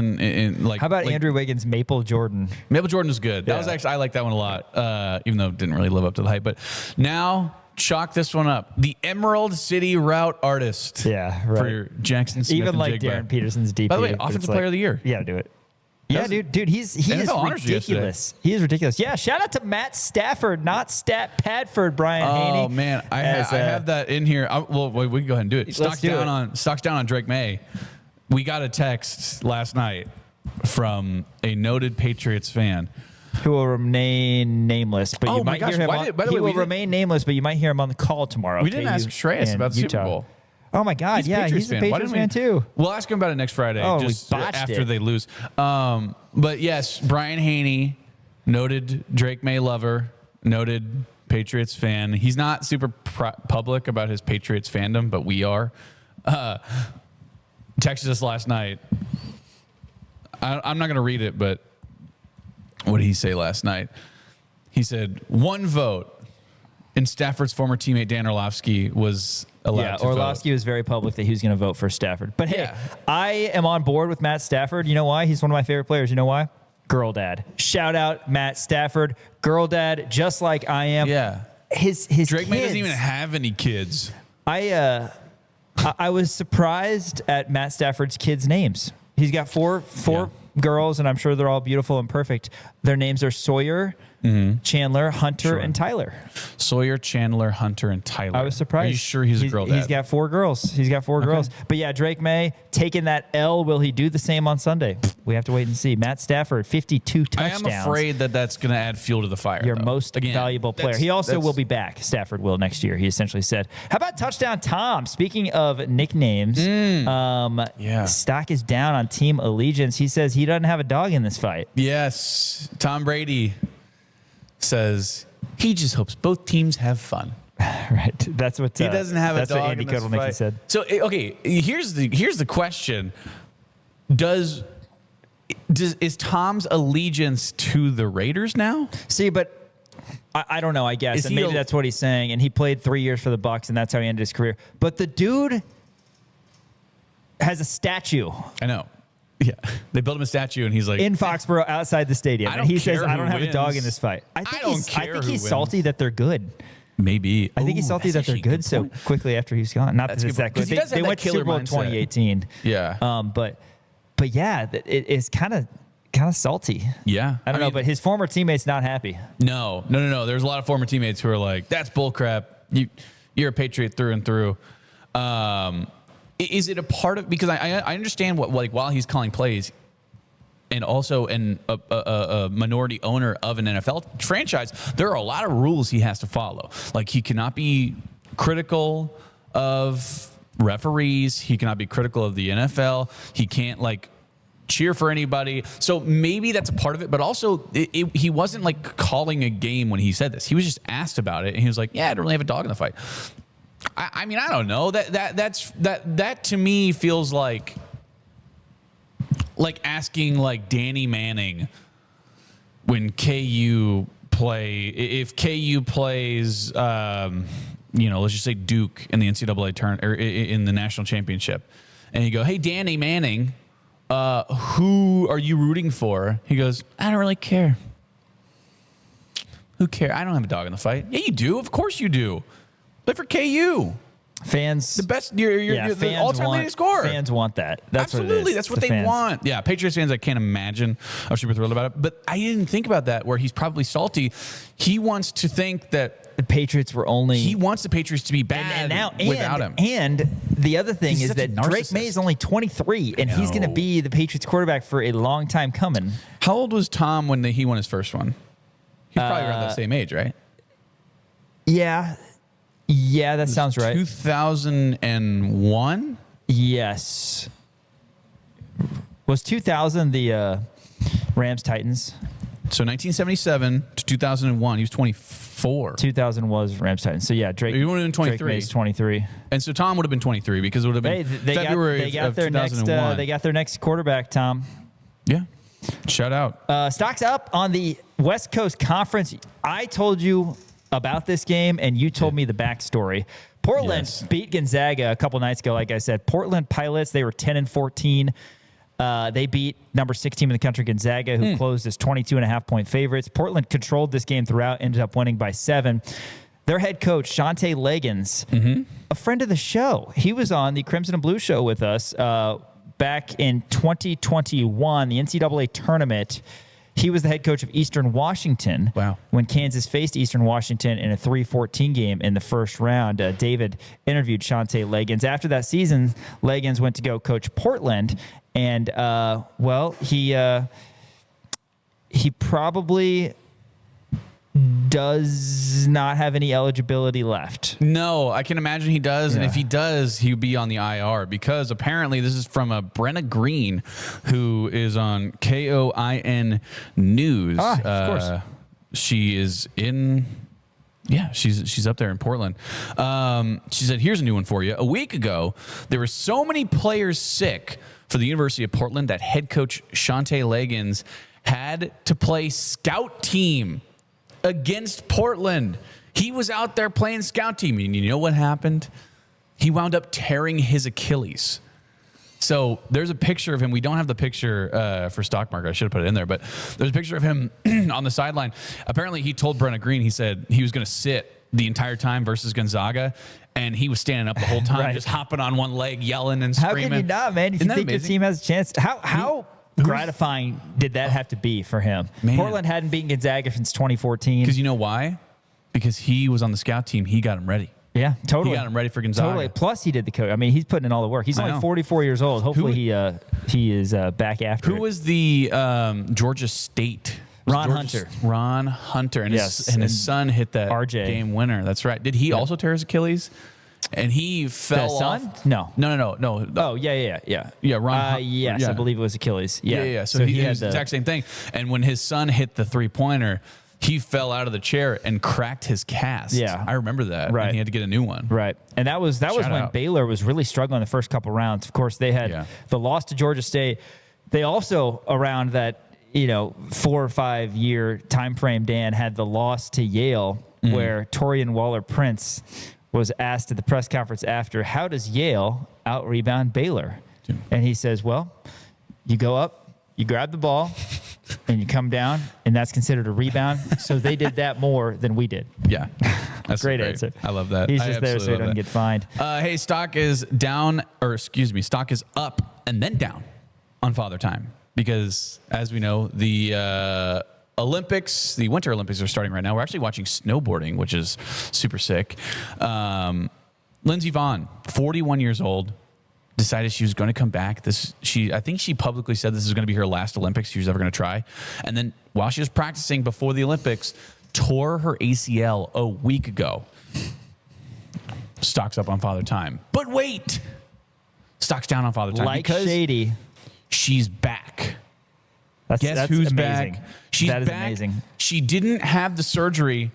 about Andrew Wiggins' Maple Jordan? Maple Jordan was good. That Yeah. was actually, I like that one a lot, even though it didn't really live up to the hype. But now, chalk this one up. The Emerald City Route Artist. Yeah, right. For Jackson Smith Even and Jigba. Darren Peterson's DP. By the way, but Offensive it's Player of the Year. You got to do it. Yeah, dude, he is ridiculous. He is ridiculous. Yeah, shout out to Matt Stafford, not Stat Padford, Brian Haney. Oh man, I have that in here. Well, we can go ahead and do it. Stocks down on Drake May. We got a text last night from a noted Patriots fan who will remain nameless, but you might hear him. He will remain nameless, but you might hear him on the call tomorrow. We didn't ask Shreyas about the Super Bowl. Oh my God! He's a Patriots fan too. We'll ask him about it next Friday. Oh, just we botched after it. they lose. But yes, Brian Haney, noted Drake May lover, noted Patriots fan. He's not super public about his Patriots fandom, but we are. Texted us last night. I'm not going to read it, but what did he say last night? He said, 1 vote. And Stafford's former teammate Dan Orlovsky was allowed to Orlovsky was very public that he was going to vote for Stafford. But hey, Yeah. I am on board with Matt Stafford. You know why? He's one of my favorite players. You know why? Girl dad. Shout out Matt Stafford. Girl dad, just like I am. Yeah. His Drake May kids, doesn't even have any kids. I was surprised at Matt Stafford's kids' names. He's got four girls, and I'm sure they're all beautiful and perfect. Their names are Sawyer, Chandler, Hunter, and Tyler. Sawyer, Chandler, Hunter, and Tyler. I was surprised. Are you sure he's a girl dad? He's got 4 girls. He's got 4 girls. But yeah, Drake May taking that L. Will he do the same on Sunday? We have to wait and see. Matt Stafford, 52 touchdowns. I am afraid that that's going to add fuel to the fire. Your most valuable player. He also will be back. Stafford will next year. He essentially said. How about Touchdown Tom? Speaking of nicknames, stock is down on Team Allegiance. He says he doesn't have a dog in this fight. Yes. Tom Brady says he just hopes both teams have fun. Right. That's what he doesn't have a dog. That's what Andy in this Kotelnicki fight. said. So okay, here's the question: is Tom's allegiance to the Raiders now? See, but I don't know. I guess and maybe that's what he's saying. And he played 3 years for the Bucs, and that's how he ended his career. But the dude has a statue. I know. Yeah, they built him a statue, and he's like in Foxborough outside the stadium. And he says, "I don't have a dog in this fight." I think he's salty that they're good. Maybe. I think he's salty that they're good so quickly after he's gone. Not that it's that good. They went to Super Bowl 2018. Yeah. But yeah, it's kind of salty. Yeah. I don't know, but his former teammates not happy. No. There's a lot of former teammates who are like, "That's bullcrap. You're a Patriot through and through." Is it a part of, because I understand what, like, while he's calling plays and also a minority owner of an NFL franchise, there are a lot of rules he has to follow. Like, he cannot be critical of referees. He cannot be critical of the NFL. He can't, like, cheer for anybody. So maybe that's a part of it, but also he wasn't, like, calling a game when he said this. He was just asked about it, and he was like, "Yeah, I don't really have a dog in the fight." I mean, I don't know. That to me feels like asking, like, Danny Manning when KU play, if KU plays, let's just say Duke in the NCAA tournament or in the national championship, and you go, "Hey, Danny Manning, who are you rooting for?" He goes, "I don't really care. Who cares? I don't have a dog in the fight." Yeah, you do. Of course you do. Play for KU. Fans, the best. You're the all-time leading scorer. Fans want that. Absolutely, that's what they want. Yeah, Patriots fans, I can't imagine are super thrilled about it. But I didn't think about that. Where he's probably salty. He wants to think that the Patriots were only. He wants the Patriots to be bad without him. And the other thing He's is such a that Drake narcissist. May is only 23, and he's going to be the Patriots quarterback for a long time coming. How old was Tom when he won his first one? He's probably around that same age, right? Yeah, that sounds right. 2001? Yes. Was 2000 the Rams Titans? So 1977 to 2001, he was 24. 2000 was Rams Titans. So yeah, Drake. He would have been 23. Drake May's 23. And so Tom would have been 23 because it would have been February of 2001. They got their next quarterback, Tom. Yeah. Shout out. Stocks up on the West Coast Conference. I told you about this game, and you told me the backstory. Portland beat Gonzaga a couple nights ago. Like I said, Portland Pilots, they were 10-14. They beat number 6 team in the country, Gonzaga, who closed as 22.5-point favorites. Portland controlled this game throughout, ended up winning by 7. Their head coach, Shante Leggins, a friend of the show. He was on the Crimson and Blue show with us back in 2021, the NCAA tournament. He was the head coach of Eastern Washington. Wow. When Kansas faced Eastern Washington in a 3-14 game in the first round. David interviewed Shante Leggins. After that season, Leggins went to go coach Portland. And, he probably does not have any eligibility left. No, I can imagine he does. And if he does, he'd be on the IR because apparently this is from Brenna Green, who is on KOIN News. Of course. She is in... Yeah, she's up there in Portland. She said, here's a new one for you. A week ago, there were so many players sick for the University of Portland that head coach Shante Leggins had to play scout team against Portland. He was out there playing scout team. And you know what happened? He wound up tearing his Achilles. So there's a picture of him. We don't have the picture for Stock Market. I should have put it in there. But there's a picture of him on the sideline. Apparently, he told Brenna Green, he said he was going to sit the entire time versus Gonzaga. And he was standing up the whole time, just hopping on one leg, yelling and screaming. How can you not, man? If you think your team has a chance. How gratifying did that have to be for him? Man. Portland hadn't beaten Gonzaga since 2014. Because you know why? Because he was on the scout team. He got him ready. Yeah, totally. He got him ready for Gonzaga. Totally. Plus, he did the coach. I mean, he's putting in all the work. He's only 44 years old. Hopefully, he is back after. Who was the Georgia State? Ron Hunter. Ron Hunter. And, yes, his son hit that RJ. game winner. That's right. Did he also tear his Achilles? And he fell off. No. Oh, yeah. Yeah, Ron. Yes, yeah. I believe it was Achilles. Yeah. So he had the exact same thing. And when his son hit the 3-pointer, he fell out of the chair and cracked his cast. Yeah. I remember that. Right. And he had to get a new one. Right. And that was when Baylor was really struggling the first couple rounds. Of course, they had the loss to Georgia State. They also, around that 4 or 5 year time frame, Dan, had the loss to Yale, where Torian Waller-Prince was asked at the press conference after, how does Yale out-rebound Baylor? And he says, well, you go up, you grab the ball, and you come down, and that's considered a rebound. So they did that more than we did. Yeah. That's great answer. I love that. He's just there so he doesn't get fined. Hey, stock is stock is up and then down on Father Time because, as we know, the Olympics, the Winter Olympics are starting right now. We're actually watching snowboarding, which is super sick. Lindsey Vonn, 41 years old, decided she was going to come back. I think she publicly said this is going to be her last Olympics she was ever going to try. And then while she was practicing before the Olympics, tore her ACL a week ago. Stock's up on Father Time. But wait! Stock's down on Father Time. Like shady. She's back. Guess who's amazing. back? She's that is back. Amazing. She didn't have the surgery.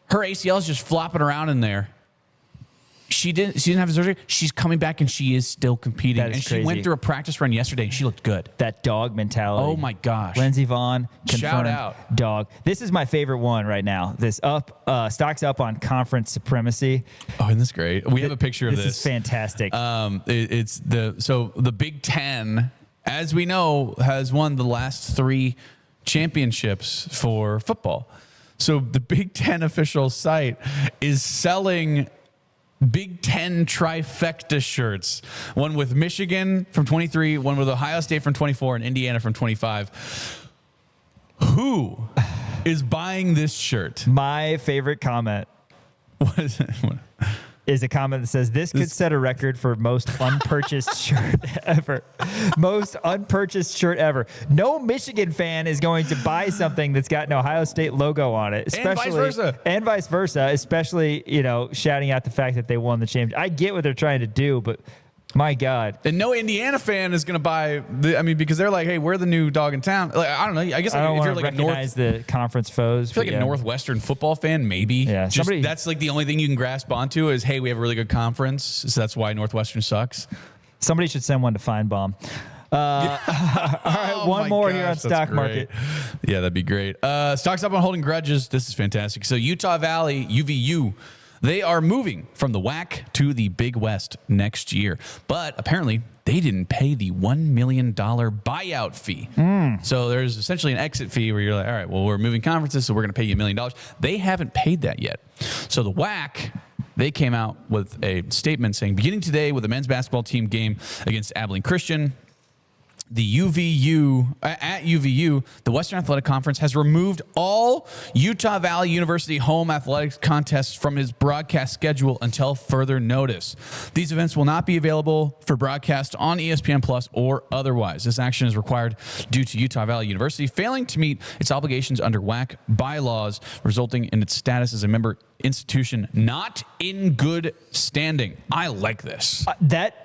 Her ACL is just flopping around in there. She didn't have the surgery. She's coming back and she is still competing. That is and she crazy. went through a practice run yesterday and she looked good. That dog mentality. Oh my gosh. Lindsey Vonn, confirmed Shout out. Dog. This is my favorite one right now. This stock's up on conference supremacy. Oh, isn't this great? We have a picture of this. This is fantastic. It's the Big Ten, as we know, has won the last 3 championships for football. So the Big Ten official site is selling Big Ten trifecta shirts. One with Michigan from 23, one with Ohio State from 24, and Indiana from 25. Who is buying this shirt? My favorite comment. What is it? Is a comment that says, this could set a record for most unpurchased shirt ever. Most unpurchased shirt ever. No Michigan fan is going to buy something that's got an Ohio State logo on it. Especially, and vice versa. Especially, shouting out the fact that they won the championship. I get what they're trying to do, but my God. And no Indiana fan is going to buy because they're like, hey, we're the new dog in town. Like, I don't know. I guess I don't if you're want like to recognize the conference foes. I feel like a Northwestern football fan, maybe. Yeah, that's like the only thing you can grasp onto is, hey, we have a really good conference, so that's why Northwestern sucks. Somebody should send one to Feinbaum. All right, one more here on Stock Market. Yeah, that'd be great. Stock's up on holding grudges. This is fantastic. So Utah Valley, UVU, they are moving from the WAC to the Big West next year. But apparently, they didn't pay the $1 million buyout fee. So there's essentially an exit fee where you're like, all right, well, we're moving conferences, so we're going to pay you $1 million. They haven't paid that yet. So the WAC they came out with a statement saying, beginning today with the men's basketball team game against Abilene Christian, the at UVU, the Western Athletic Conference has removed all Utah Valley University home athletics contests from its broadcast schedule until further notice. These events will not be available for broadcast on ESPN Plus or otherwise. This action is required due to Utah Valley University failing to meet its obligations under WAC bylaws, resulting in its status as a member institution not in good standing. I like this. That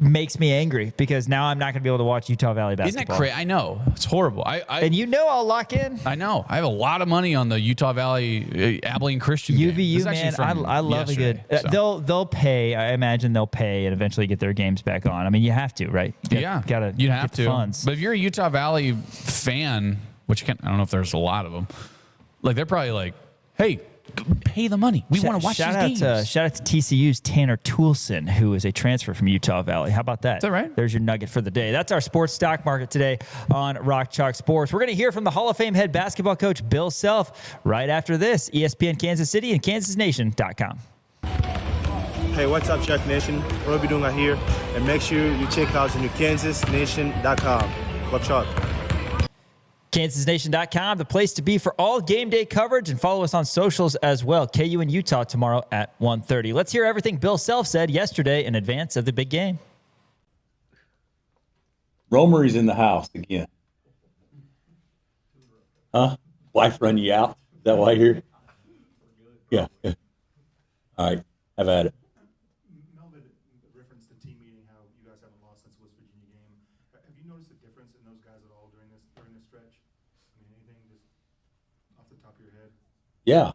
makes me angry because now I'm not going to be able to watch Utah Valley basketball. Isn't that crazy? I know. It's horrible. And I'll lock in. I know. I have a lot of money on the Utah Valley Abilene Christian UVU, game. man. I love yesterday, a good. They'll pay. I imagine they'll pay and eventually get their games back on. I mean, you have to, right? You'd have have to. Funds. But if you're a Utah Valley fan, which I don't know if there's a lot of them, like they're probably like, hey, pay the money. We want to watch these games. Shout out to TCU's Tanner Toulson, who is a transfer from Utah Valley. How about that? Is that right? There's your nugget for the day. That's our sports stock market today on Rock Chalk Sports. We're going to hear from the Hall of Fame head basketball coach Bill Self right after this. ESPN Kansas City and KansasNation.com. Hey, what's up, Chuck Nation? Roby Dunga here, and make sure you check out the new KansasNation.com. Love Chuck. KansasNation.com, the place to be for all game day coverage, and follow us on socials as well. KU in Utah tomorrow at 1:30. Let's hear everything Bill Self said yesterday in advance of the big game. Romery's in the house again. Huh? Wife run you out? Is that why you're here? Yeah. All right. Have at it. Melvin referenced the team meeting, how you guys haven't lost since the West Virginia game. Have you noticed a difference in those guys at all during this stretch? I mean, anything just off the top of your head? Yeah.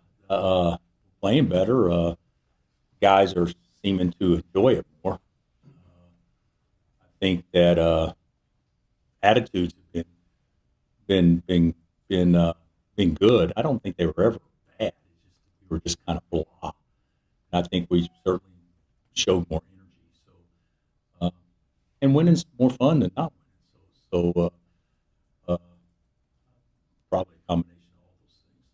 Playing better. Guys are seeming to enjoy it more. I think that attitudes have been good. I don't think they were ever bad. We were just kind of blah. And I think we certainly showed more energy. So, and winning's more fun than not winning. So, probably a combination of all those things.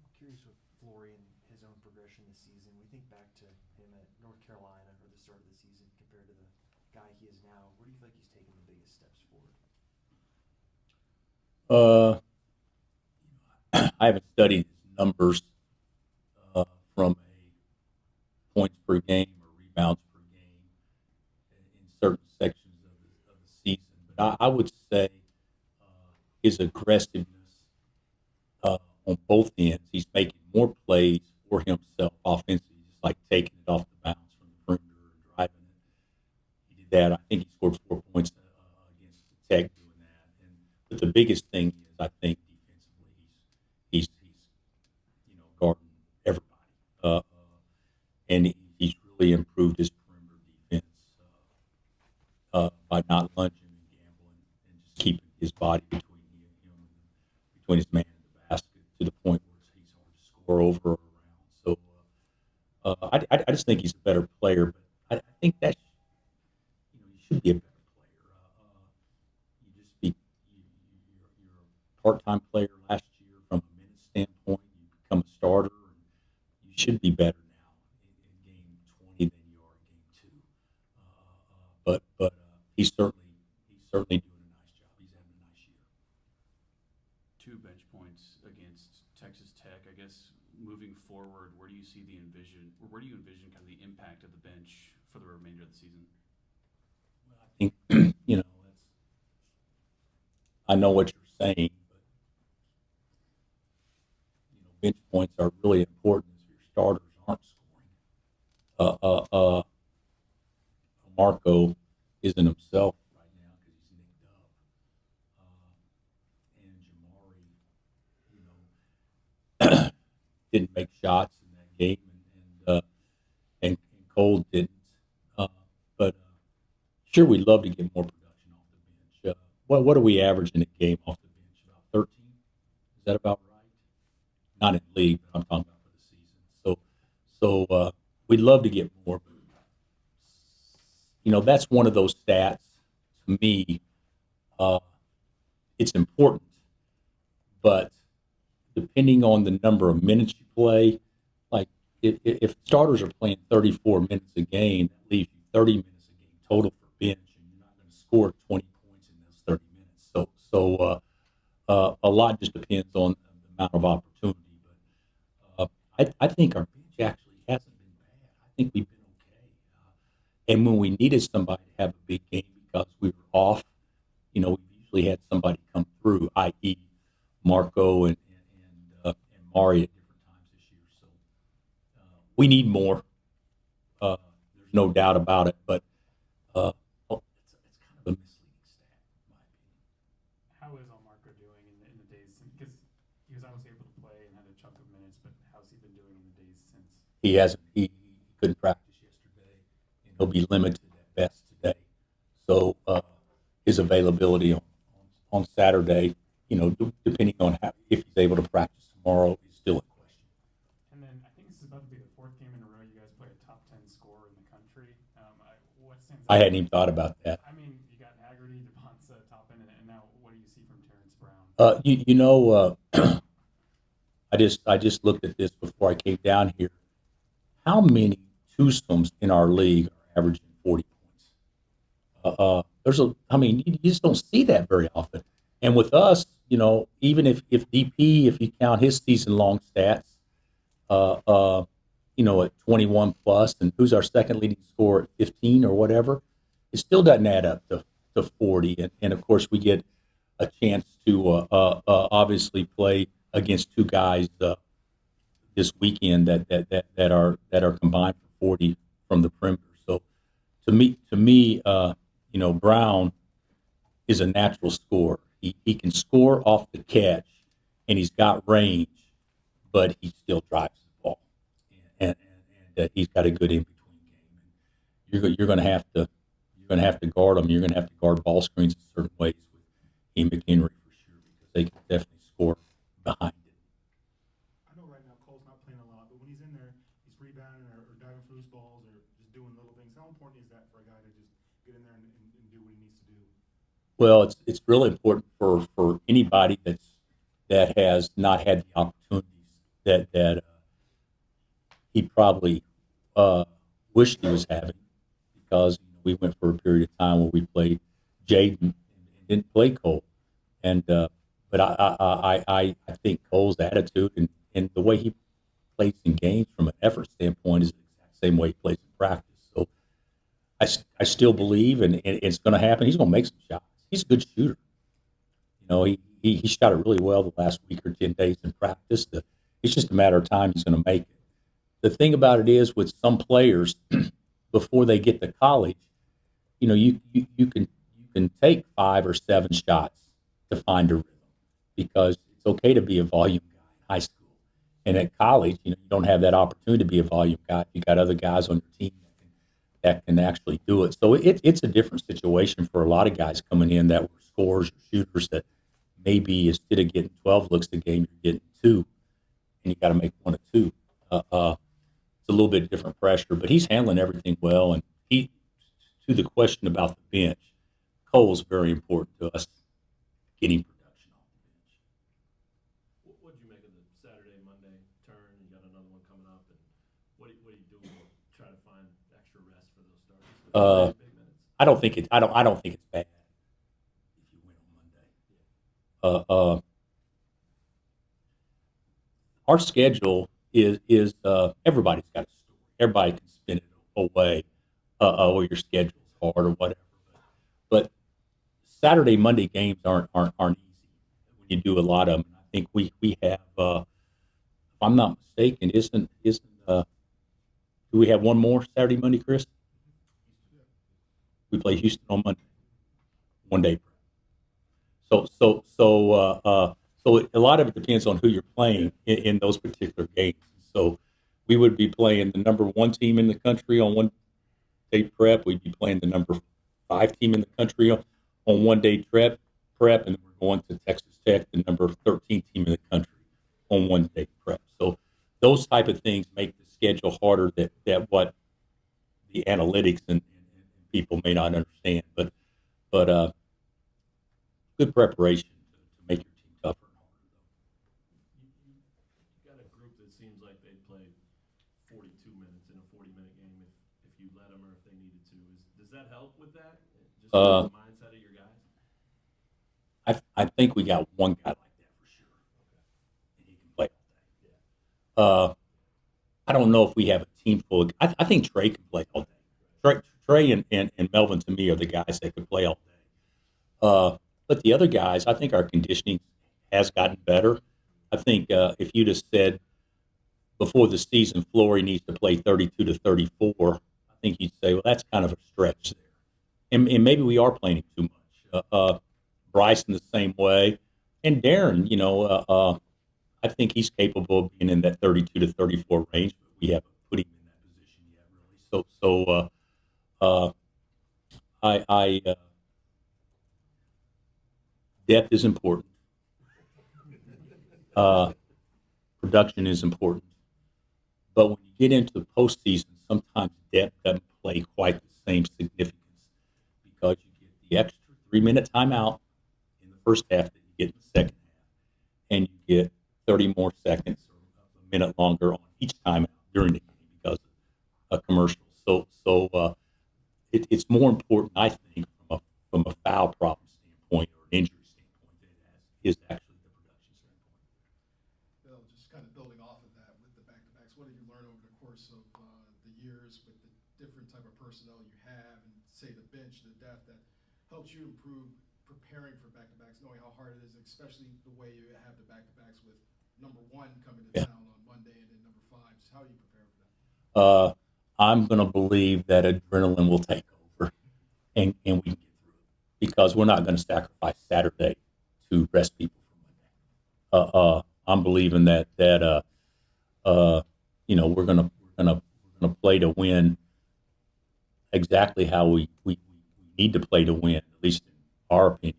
I'm curious with Flory and his own progression this season. We think back to him at North Carolina or the start of the season compared to the guy he is now. Where do you feel like he's taken the biggest steps forward? I haven't studied his numbers from a points per game or rebounds per game in certain sections of the season, but I would say his aggressiveness on both ends. He's making more plays for himself offensively, just like taking it off the bounce from the perimeter and driving it. He did that. I think he scored 4 points against Tech doing that. But the biggest thing is, I think, he's guarding everybody, and he's really improved his perimeter defense by not lunging and gambling and just keeping his body between his man and the basket to the point where he's hard to score over or around. So I just think he's a better player, but I think that you should be a better player. You're a part-time player last year from a minute standpoint. You become a starter, and you should be better now in game 20 than you are in game 2. But he's certainly doing a nice job. He's having a nice year. 2 bench points against Texas Tech. I guess moving forward, where do you envision kind of the impact of the bench for the remainder of the season? Well, I think I know what you're saying. Bench points are really important if your starters aren't scoring. Marco isn't himself right now because he's nicked up. And Jamari, didn't make shots in that game, and Cole didn't. But sure, we'd love to get more production off the bench. What are we averaging a game off the bench? About 13? Is that about right? Not in league, but I'm talking about for the season. So we'd love to get more. That's one of those stats to me. It's important, but depending on the number of minutes you play, like if starters are playing 34 minutes a game, that leaves you 30 minutes a game total for bench, and you're not going to score 20 points in those 30 minutes. A lot just depends on the amount of opportunity. But I think our bench actually hasn't been bad. I think we've been okay. And when we needed somebody to have a big game because we were off, we usually had somebody come through, i.e. Marco and Mari at different times this year. So we need more. There's no doubt about it. But it's kind of a misleading stat, in my opinion. How is Marco doing in the days since? Because he was obviously able to play and had a chunk of minutes, but how's he been doing in the days since? He hasn't. He couldn't practice yesterday, and he'll be limited at best today. So his availability on Saturday, depending on if he's able to practice tomorrow, is still a question. And then I think this is about to be the fourth game in a row you guys play a top 10 scorer in the country. What stands out? I hadn't even thought about that. I mean, you got Haggerty, Devonta, Toppin, and now what do you see from Terrence Brown? I just looked at this before I came down here. How many twosomes in our league are averaging 40 points? You just don't see that very often. And with us, even if DP, if you count his season-long stats, at 21 plus, and who's our second leading scorer at 15 or whatever, it still doesn't add up to 40. And of course, we get a chance to obviously play against two guys this weekend that are combined for 40 from the perimeter. So to me, Brown is a natural scorer. He can score off the catch, and he's got range, but he still drives the ball, and he's got a good in between game. You're going to have to guard him. You're going to have to guard ball screens in certain ways with Ian McHenry for sure, because they can definitely score behind it. I know right now Cole's not playing a lot, but when he's in there, he's rebounding or diving for loose balls or just doing little things. How important is that for a guy to just get in there and do what he needs to do? Well, it's really important for anybody that has not had the opportunities that he probably wished he was having, because we went for a period of time where we played Jaden and didn't play Cole, but I think Cole's attitude and the way he plays in games from an effort standpoint is the exact same way he plays in practice. So I still believe, and it's going to happen. He's going to make some shots. He's a good shooter. He shot it really well the last week or 10 days in practice. It's just a matter of time he's going to make it. The thing about it is, with some players, before they get to college, you can take 5 or 7 shots to find a rhythm, because it's okay to be a volume guy in high school. And at college, you don't have that opportunity to be a volume guy. You got other guys on your team that can actually do it. So it's a different situation for a lot of guys coming in that were scorers or shooters, that maybe instead of getting 12 looks a game, you're getting 2, and you got to make 1 or 2. It's a little bit different pressure, but he's handling everything well. And to the question about the bench, Cole's very important to us getting production off the bench. What did you make of the Saturday, Monday turn? You got another one coming up, and what do you do to try to find extra rest for those starters? Big minutes. I don't think it's bad if you win on Monday. Our schedule is everybody's got a story. Everybody can spin it away, or your schedule's hard or whatever. But Saturday, Monday games aren't easy when you do a lot of them. I think we have, if I'm not mistaken, do we have one more Saturday, Monday, Chris? We play Houston on Monday, 1 day prep. So a lot of it depends on who you're playing in those particular games. So we would be playing the number 1 team in the country on 1 day prep. We'd be playing the number 5 team in the country on 1 day prep, and then we're going to Texas Tech, the number 13 team in the country, on 1 day prep. So those type of things make the schedule harder that what the analytics and people may not understand. But good preparation to make your team tougher and harder. it seems like they play 42 minutes in a 40-minute game if you let them or if they needed to. Does that help with that? Just the mindset of your guys? I think we got one guy like that for sure, and he can play all day. I don't know if we have a team full of. I think Trey can play all day. Trey and Melvin to me are the guys that can play all day. But the other guys, I think our conditioning has gotten better. I think if you'd have said before the season, Flory needs to play 32 to 34, I think you'd say, well, that's kind of a stretch there. And maybe we are playing him too much. Bryson the same way. And Darren, I think he's capable of being in that 32 to 34 range, but we haven't put him in that position yet, really. Depth is important. Production is important. But when you get into the postseason, sometimes depth doesn't play quite the same significance because you get the extra 3-minute timeout in the first half that you get in the second half, and you get 30 more seconds or a minute longer on each timeout during the game because of a commercial. It's more important, I think, from a foul problem standpoint or an injury standpoint than it is actually the production standpoint. Bill, just kind of building off of that with the back-to-backs, what have you learned over the course of the years with the different type of personnel you have and, say, the bench, the depth that helps you improve preparing for back-to-backs, knowing how hard it is, especially the way you have the back-to-backs with number 1 coming to town on Monday and then number 5. Just how are you preparing for that? I'm going to believe that adrenaline will take over and we can get through it because we're not going to sacrifice Saturday to rest people for Monday. I'm believing that we're going to play to win exactly how we need to play to win, at least in our opinion,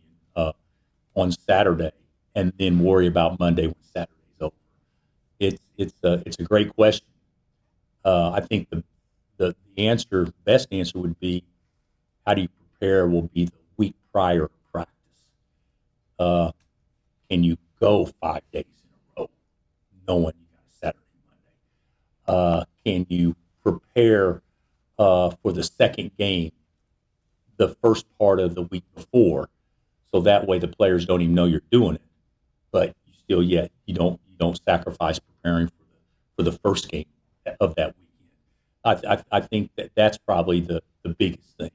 on Saturday, and then worry about Monday when Saturday's over. It's a great question. I think the best answer would be, how do you prepare? Will be the week prior to practice. Can you go 5 days in a row, knowing you got a Saturday, Monday? Can you prepare for the second game the first part of the week before, so that way the players don't even know you're doing it, but you still you don't sacrifice preparing for the first game of that weekend. I think that's probably the biggest thing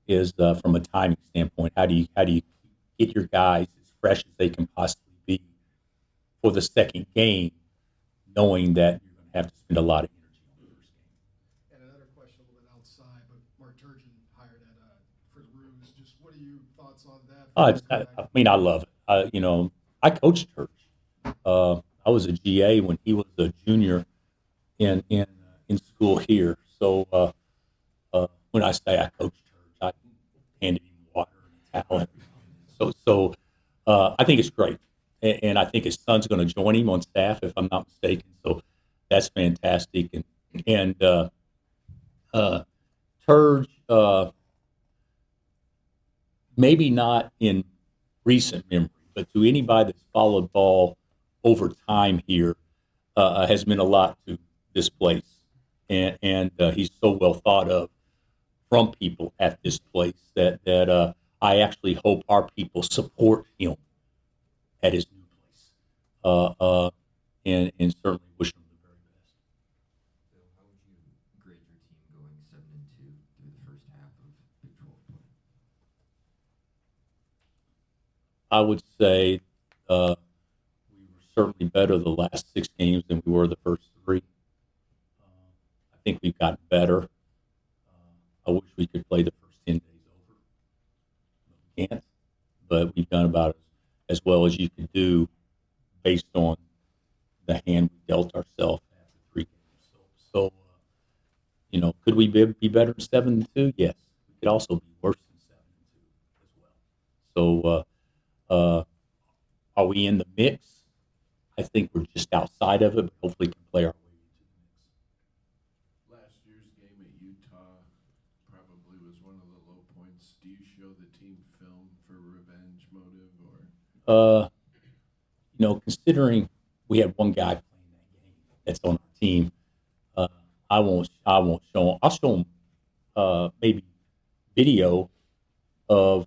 is from a timing standpoint. How do you get your guys as fresh as they can possibly be for the second game, knowing that you're going to have to spend a lot of energy on the first game. And another question a little bit outside, but Mark Turgeon hired for the Ruse. Just what are your thoughts on that? I love it. I coached Turge. I was a GA when he was a junior in school here. So when I say I coached Turge, I handed him water and a towel. So I think it's great. And I think his son's going to join him on staff, if I'm not mistaken. So that's fantastic. And Turge, maybe not in recent memory, but to anybody that's followed ball over time here, has meant a lot to this place. And he's so well thought of from people at this place that I actually hope our people support him at his new place, and certainly wish him the very best. Bill, how would you grade your team going 7-2 through the first half of Big 12 play? I would say we were certainly better the last 6 games than we were the first 3. I think we've gotten better. I wish we could play the first 10 days over. We can't, but we've done about as well as you can do based on the hand we dealt ourselves after 3 games. So could we be better than 7-2? Yes. We could also be worse than 7-2 as well. So are we in the mix? I think we're just outside of it, but hopefully can play our way into the mix. Last year's game at Utah probably was one of the low points. Do you show the team film for revenge motive, or? Considering we had one guy playing that game, that's on our team. I won't show them. I'll show them maybe video of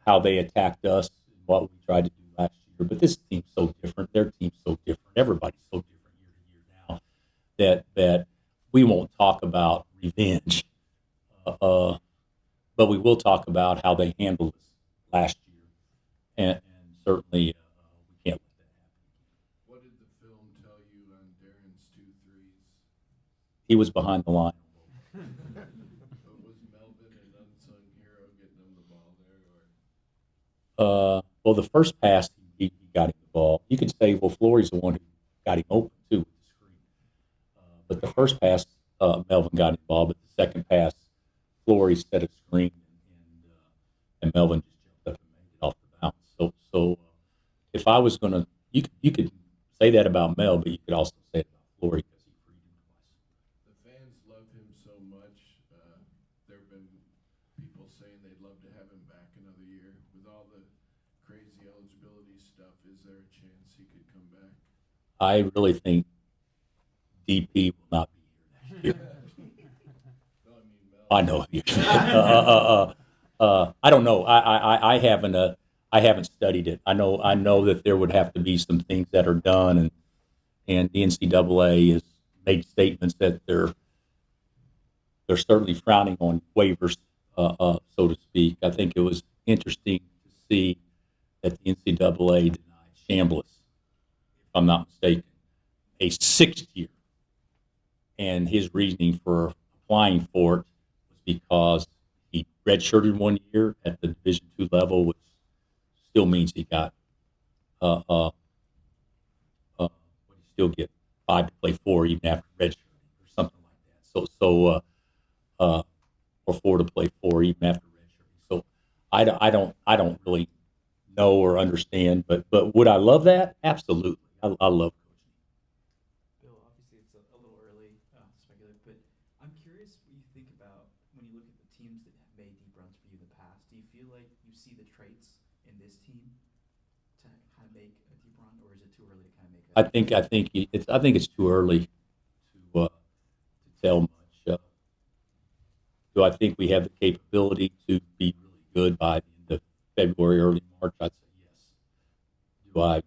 how they attacked us, what we tried to do last year. But this team's so different. Their team's so different. Everybody's so different year to year now that we won't talk about revenge. But we will talk about how they handled us last year, and certainly we can't let that happen. What did the film tell you on Darren's 2 threes? He was behind the line. But was Melvin an unsung hero getting him the ball there? Well, the first pass he got him the ball. You could say, well, Flory's the one who got him open too with the screen. But the first pass, Melvin got him the ball, but the second pass, Flory set a screen, and Melvin just jumped up and made it off the bounce. So if I was going to, you could say that about Mel, but you could also say it about Flory because he freed him twice. The fans love him so much. There have been people saying they'd love to have him back another year. With all the crazy eligibility stuff, is there a chance he could come back? I really think DP will not be here next year. I know. I don't know. I haven't studied it. I know that there would have to be some things that are done, and the NCAA has made statements that they're certainly frowning on waivers, so to speak. I think it was interesting to see that the NCAA denied Chambliss, if I'm not mistaken, a 6th year, and his reasoning for applying for it because he redshirted 1 year at the Division II level, which still means he got what he still get 5 to play 4 even after redshirting or something like that. Or 4 to play 4 even after redshirting. So I don't really know or understand, but would I love that? Absolutely, I love coaching. Bill, obviously it's a little early to speculate, but I'm curious what you think about when you look at the teams that have made deep runs for you in the past. Do you feel like you see the traits in this team to kind of make a deep run, or is it too early to kind of make I think it's too early to tell much. Do I think we have the capability to be really good by the end of February, early March? I'd say yes. Do I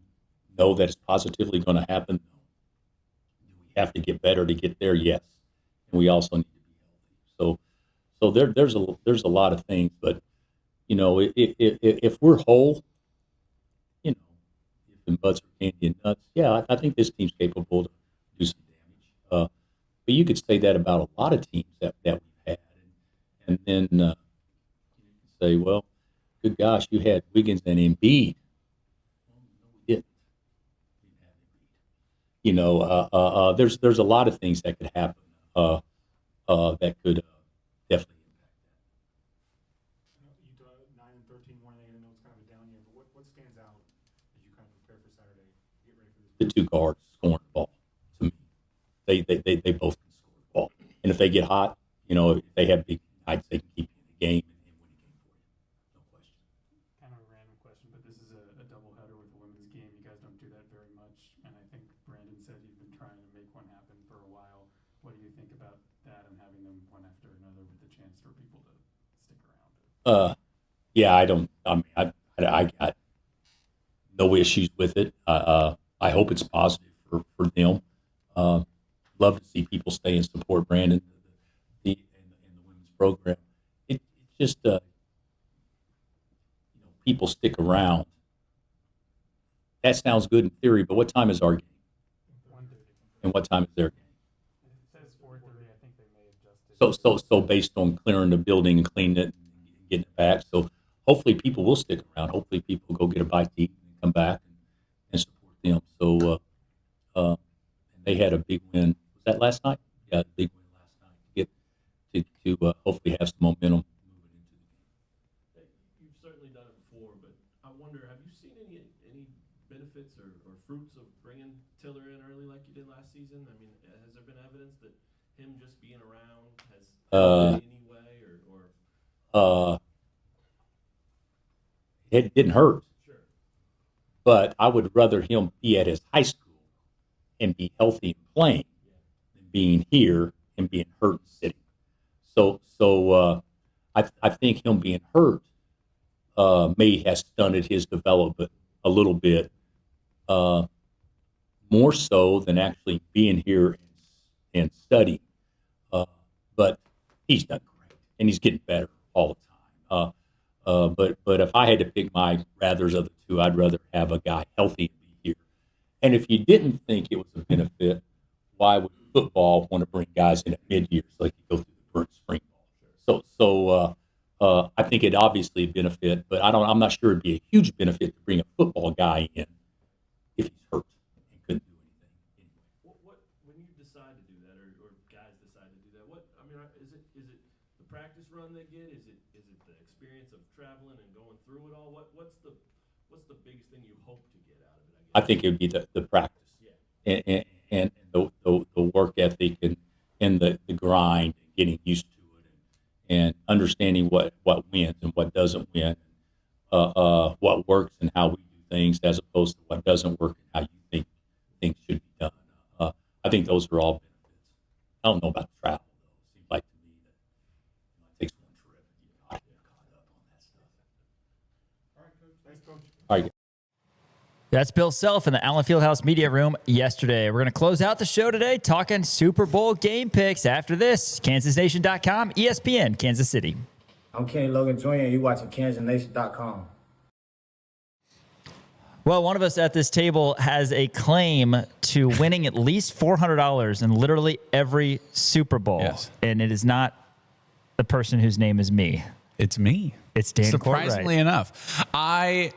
know that it's positively going to happen? No. Do we have to get better to get there? Yes. And we also need to be healthy. So there's a lot of things, but you know, if we're whole, you know, if in butts are candy and nuts, yeah, I think this team's capable to do some damage. But you could say that about a lot of teams that we've had, and then you can say, well, good gosh, you had Wiggins and Embiid. Well, no, we didn't. We didn't have Embiid. You know, there's a lot of things that could happen that could definitely impact that. Utah 9-13, 1-8. I know it's kind of a down year, but what stands out as you kind of prepare for Saturday? Get ready for this. The 2 guards scoring the ball. To me, they both can score the ball, and if they get hot, you know, if they have big nights, they can keep you in the game and win a game for you. No question. Kind of a random question, but this is a doubleheader with the women's game. You guys don't do that very much, and I think Brandon said you've been trying to make one happen for a while. What do you think about that and having them one after another with the chance for people to stick around? Yeah, I got no issues with it. I hope it's positive for them. Love to see people stay and support Brandon and the women's program. It's just you know, people stick around. That sounds good in theory, but what time is our game? 1:30. And what time is their game? It says 4:30. I think they may adjust it. So based on clearing the building and cleaning it and getting it back. So hopefully people will stick around. Hopefully people go get a bite to eat and come back and support them. So and they had a big win. Was that last night? Yeah, a big win last night to get to hopefully have some momentum moving into the game. You've certainly done it before, but I wonder, have you seen any benefits or fruits of bringing Tiller in early like you did last season? I mean, has there been evidence that him just being around has helped in any way, or it didn't hurt. Sure. But I would rather him be at his high school and be healthy and playing Yeah. being here and being hurt and sitting. So I think him being hurt may have stunted his development a little bit, more so than actually being here and studying. But he's done great, and he's getting better all the time. But if I had to pick my rathers of the two, I'd rather have a guy healthy and be here. And if you didn't think it was a benefit, why would football want to bring guys in at mid-year so they can go through the burnt spring ball? So I think it obviously a benefit, but I'm not sure it'd be a huge benefit to bring a football guy in if he's hurt and couldn't do anything. What when you decide to do that, or guys decide to do that? Is it the practice run they get? Is it the experience of traveling and going through it all? What's the biggest thing you hope to get out of it? I think it would be the practice, and the work ethic and the grind, and getting used to it, and understanding what wins and what doesn't win, what works and how we do things, as opposed to what doesn't work and how you think things should be done. I think those are all benefits. I don't know about travel, though. It seems like to me that it takes one trip and you get caught up on that stuff. All right, Coach. Thanks, Coach. All right. That's Bill Self in the Allen Fieldhouse Media Room yesterday. We're going to close out the show today talking Super Bowl game picks after this. KansasNation.com, ESPN, Kansas City. I'm Kenny Logan Jr., and you're watching KansasNation.com. Well, one of us at this table has a claim to winning at least $400 in literally every Super Bowl. Yes. And it is not the person whose name is me. It's me. It's Dan Surprisingly Courtwright. enough. I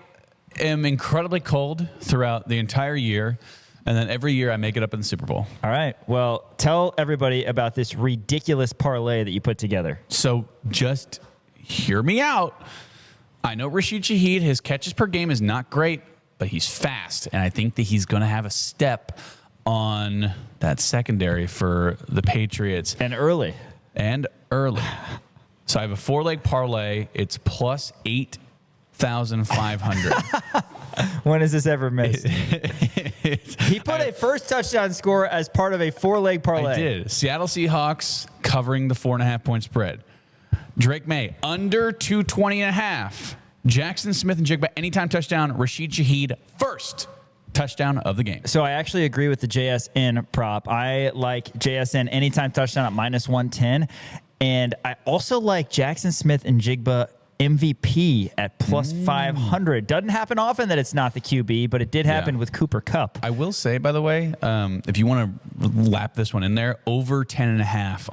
am incredibly cold throughout the entire year, and then every year I make it up in the Super Bowl. All right. Well, tell everybody about this ridiculous parlay that you put together. So just hear me out. I know Rashid Shaheed, his catches per game is not great, but he's fast, and I think that he's going to have a step on that secondary for the Patriots. And early. So I have a 4-leg parlay. It's plus 8,500. When has this ever missed? He put a first touchdown score as part of a 4-leg parlay. I did. Seattle Seahawks covering the 4.5-point spread. Drake May under 220.5. Jackson Smith and Jigba anytime touchdown. Rashid Shaheed first touchdown of the game. So I actually agree with the JSN prop. I like JSN anytime touchdown at minus 110. And I also like Jackson Smith and Jigba MVP at plus 500. Doesn't happen often that it's not the QB, but it did happen with Cooper Kupp. I will say, by the way, if you want to lap this one in there, over 10.5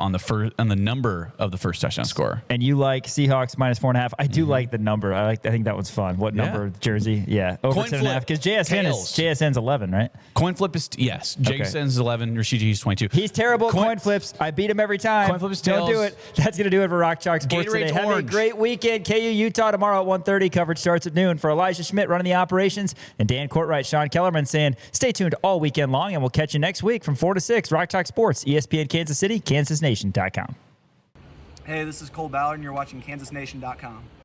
on the number of the first touchdown score. And you like Seahawks minus 4.5. I do like the number. I think that one's fun. What number jersey? Yeah, over 10.5 because JSN's 11, right? Coin flip is yes. JSN's 11. Rashid Shaheed's 22. He's terrible at coin flips. I beat him every time. Coin flip is tails. Don't do it. That's gonna do it for Rock Chalk Sports Gatorade's today. Have orange. a great weekend. KU Utah tomorrow at 1:30. Coverage starts at noon. For Elijah Schmidt running the operations and Dan Courtwright, Sean Kellerman saying stay tuned all weekend long, and we'll catch you next week from 4 to 6. Rock Chalk Sports, ESPN Kansas City, KansasNation.com. Hey, this is Cole Ballard, and you're watching KansasNation.com.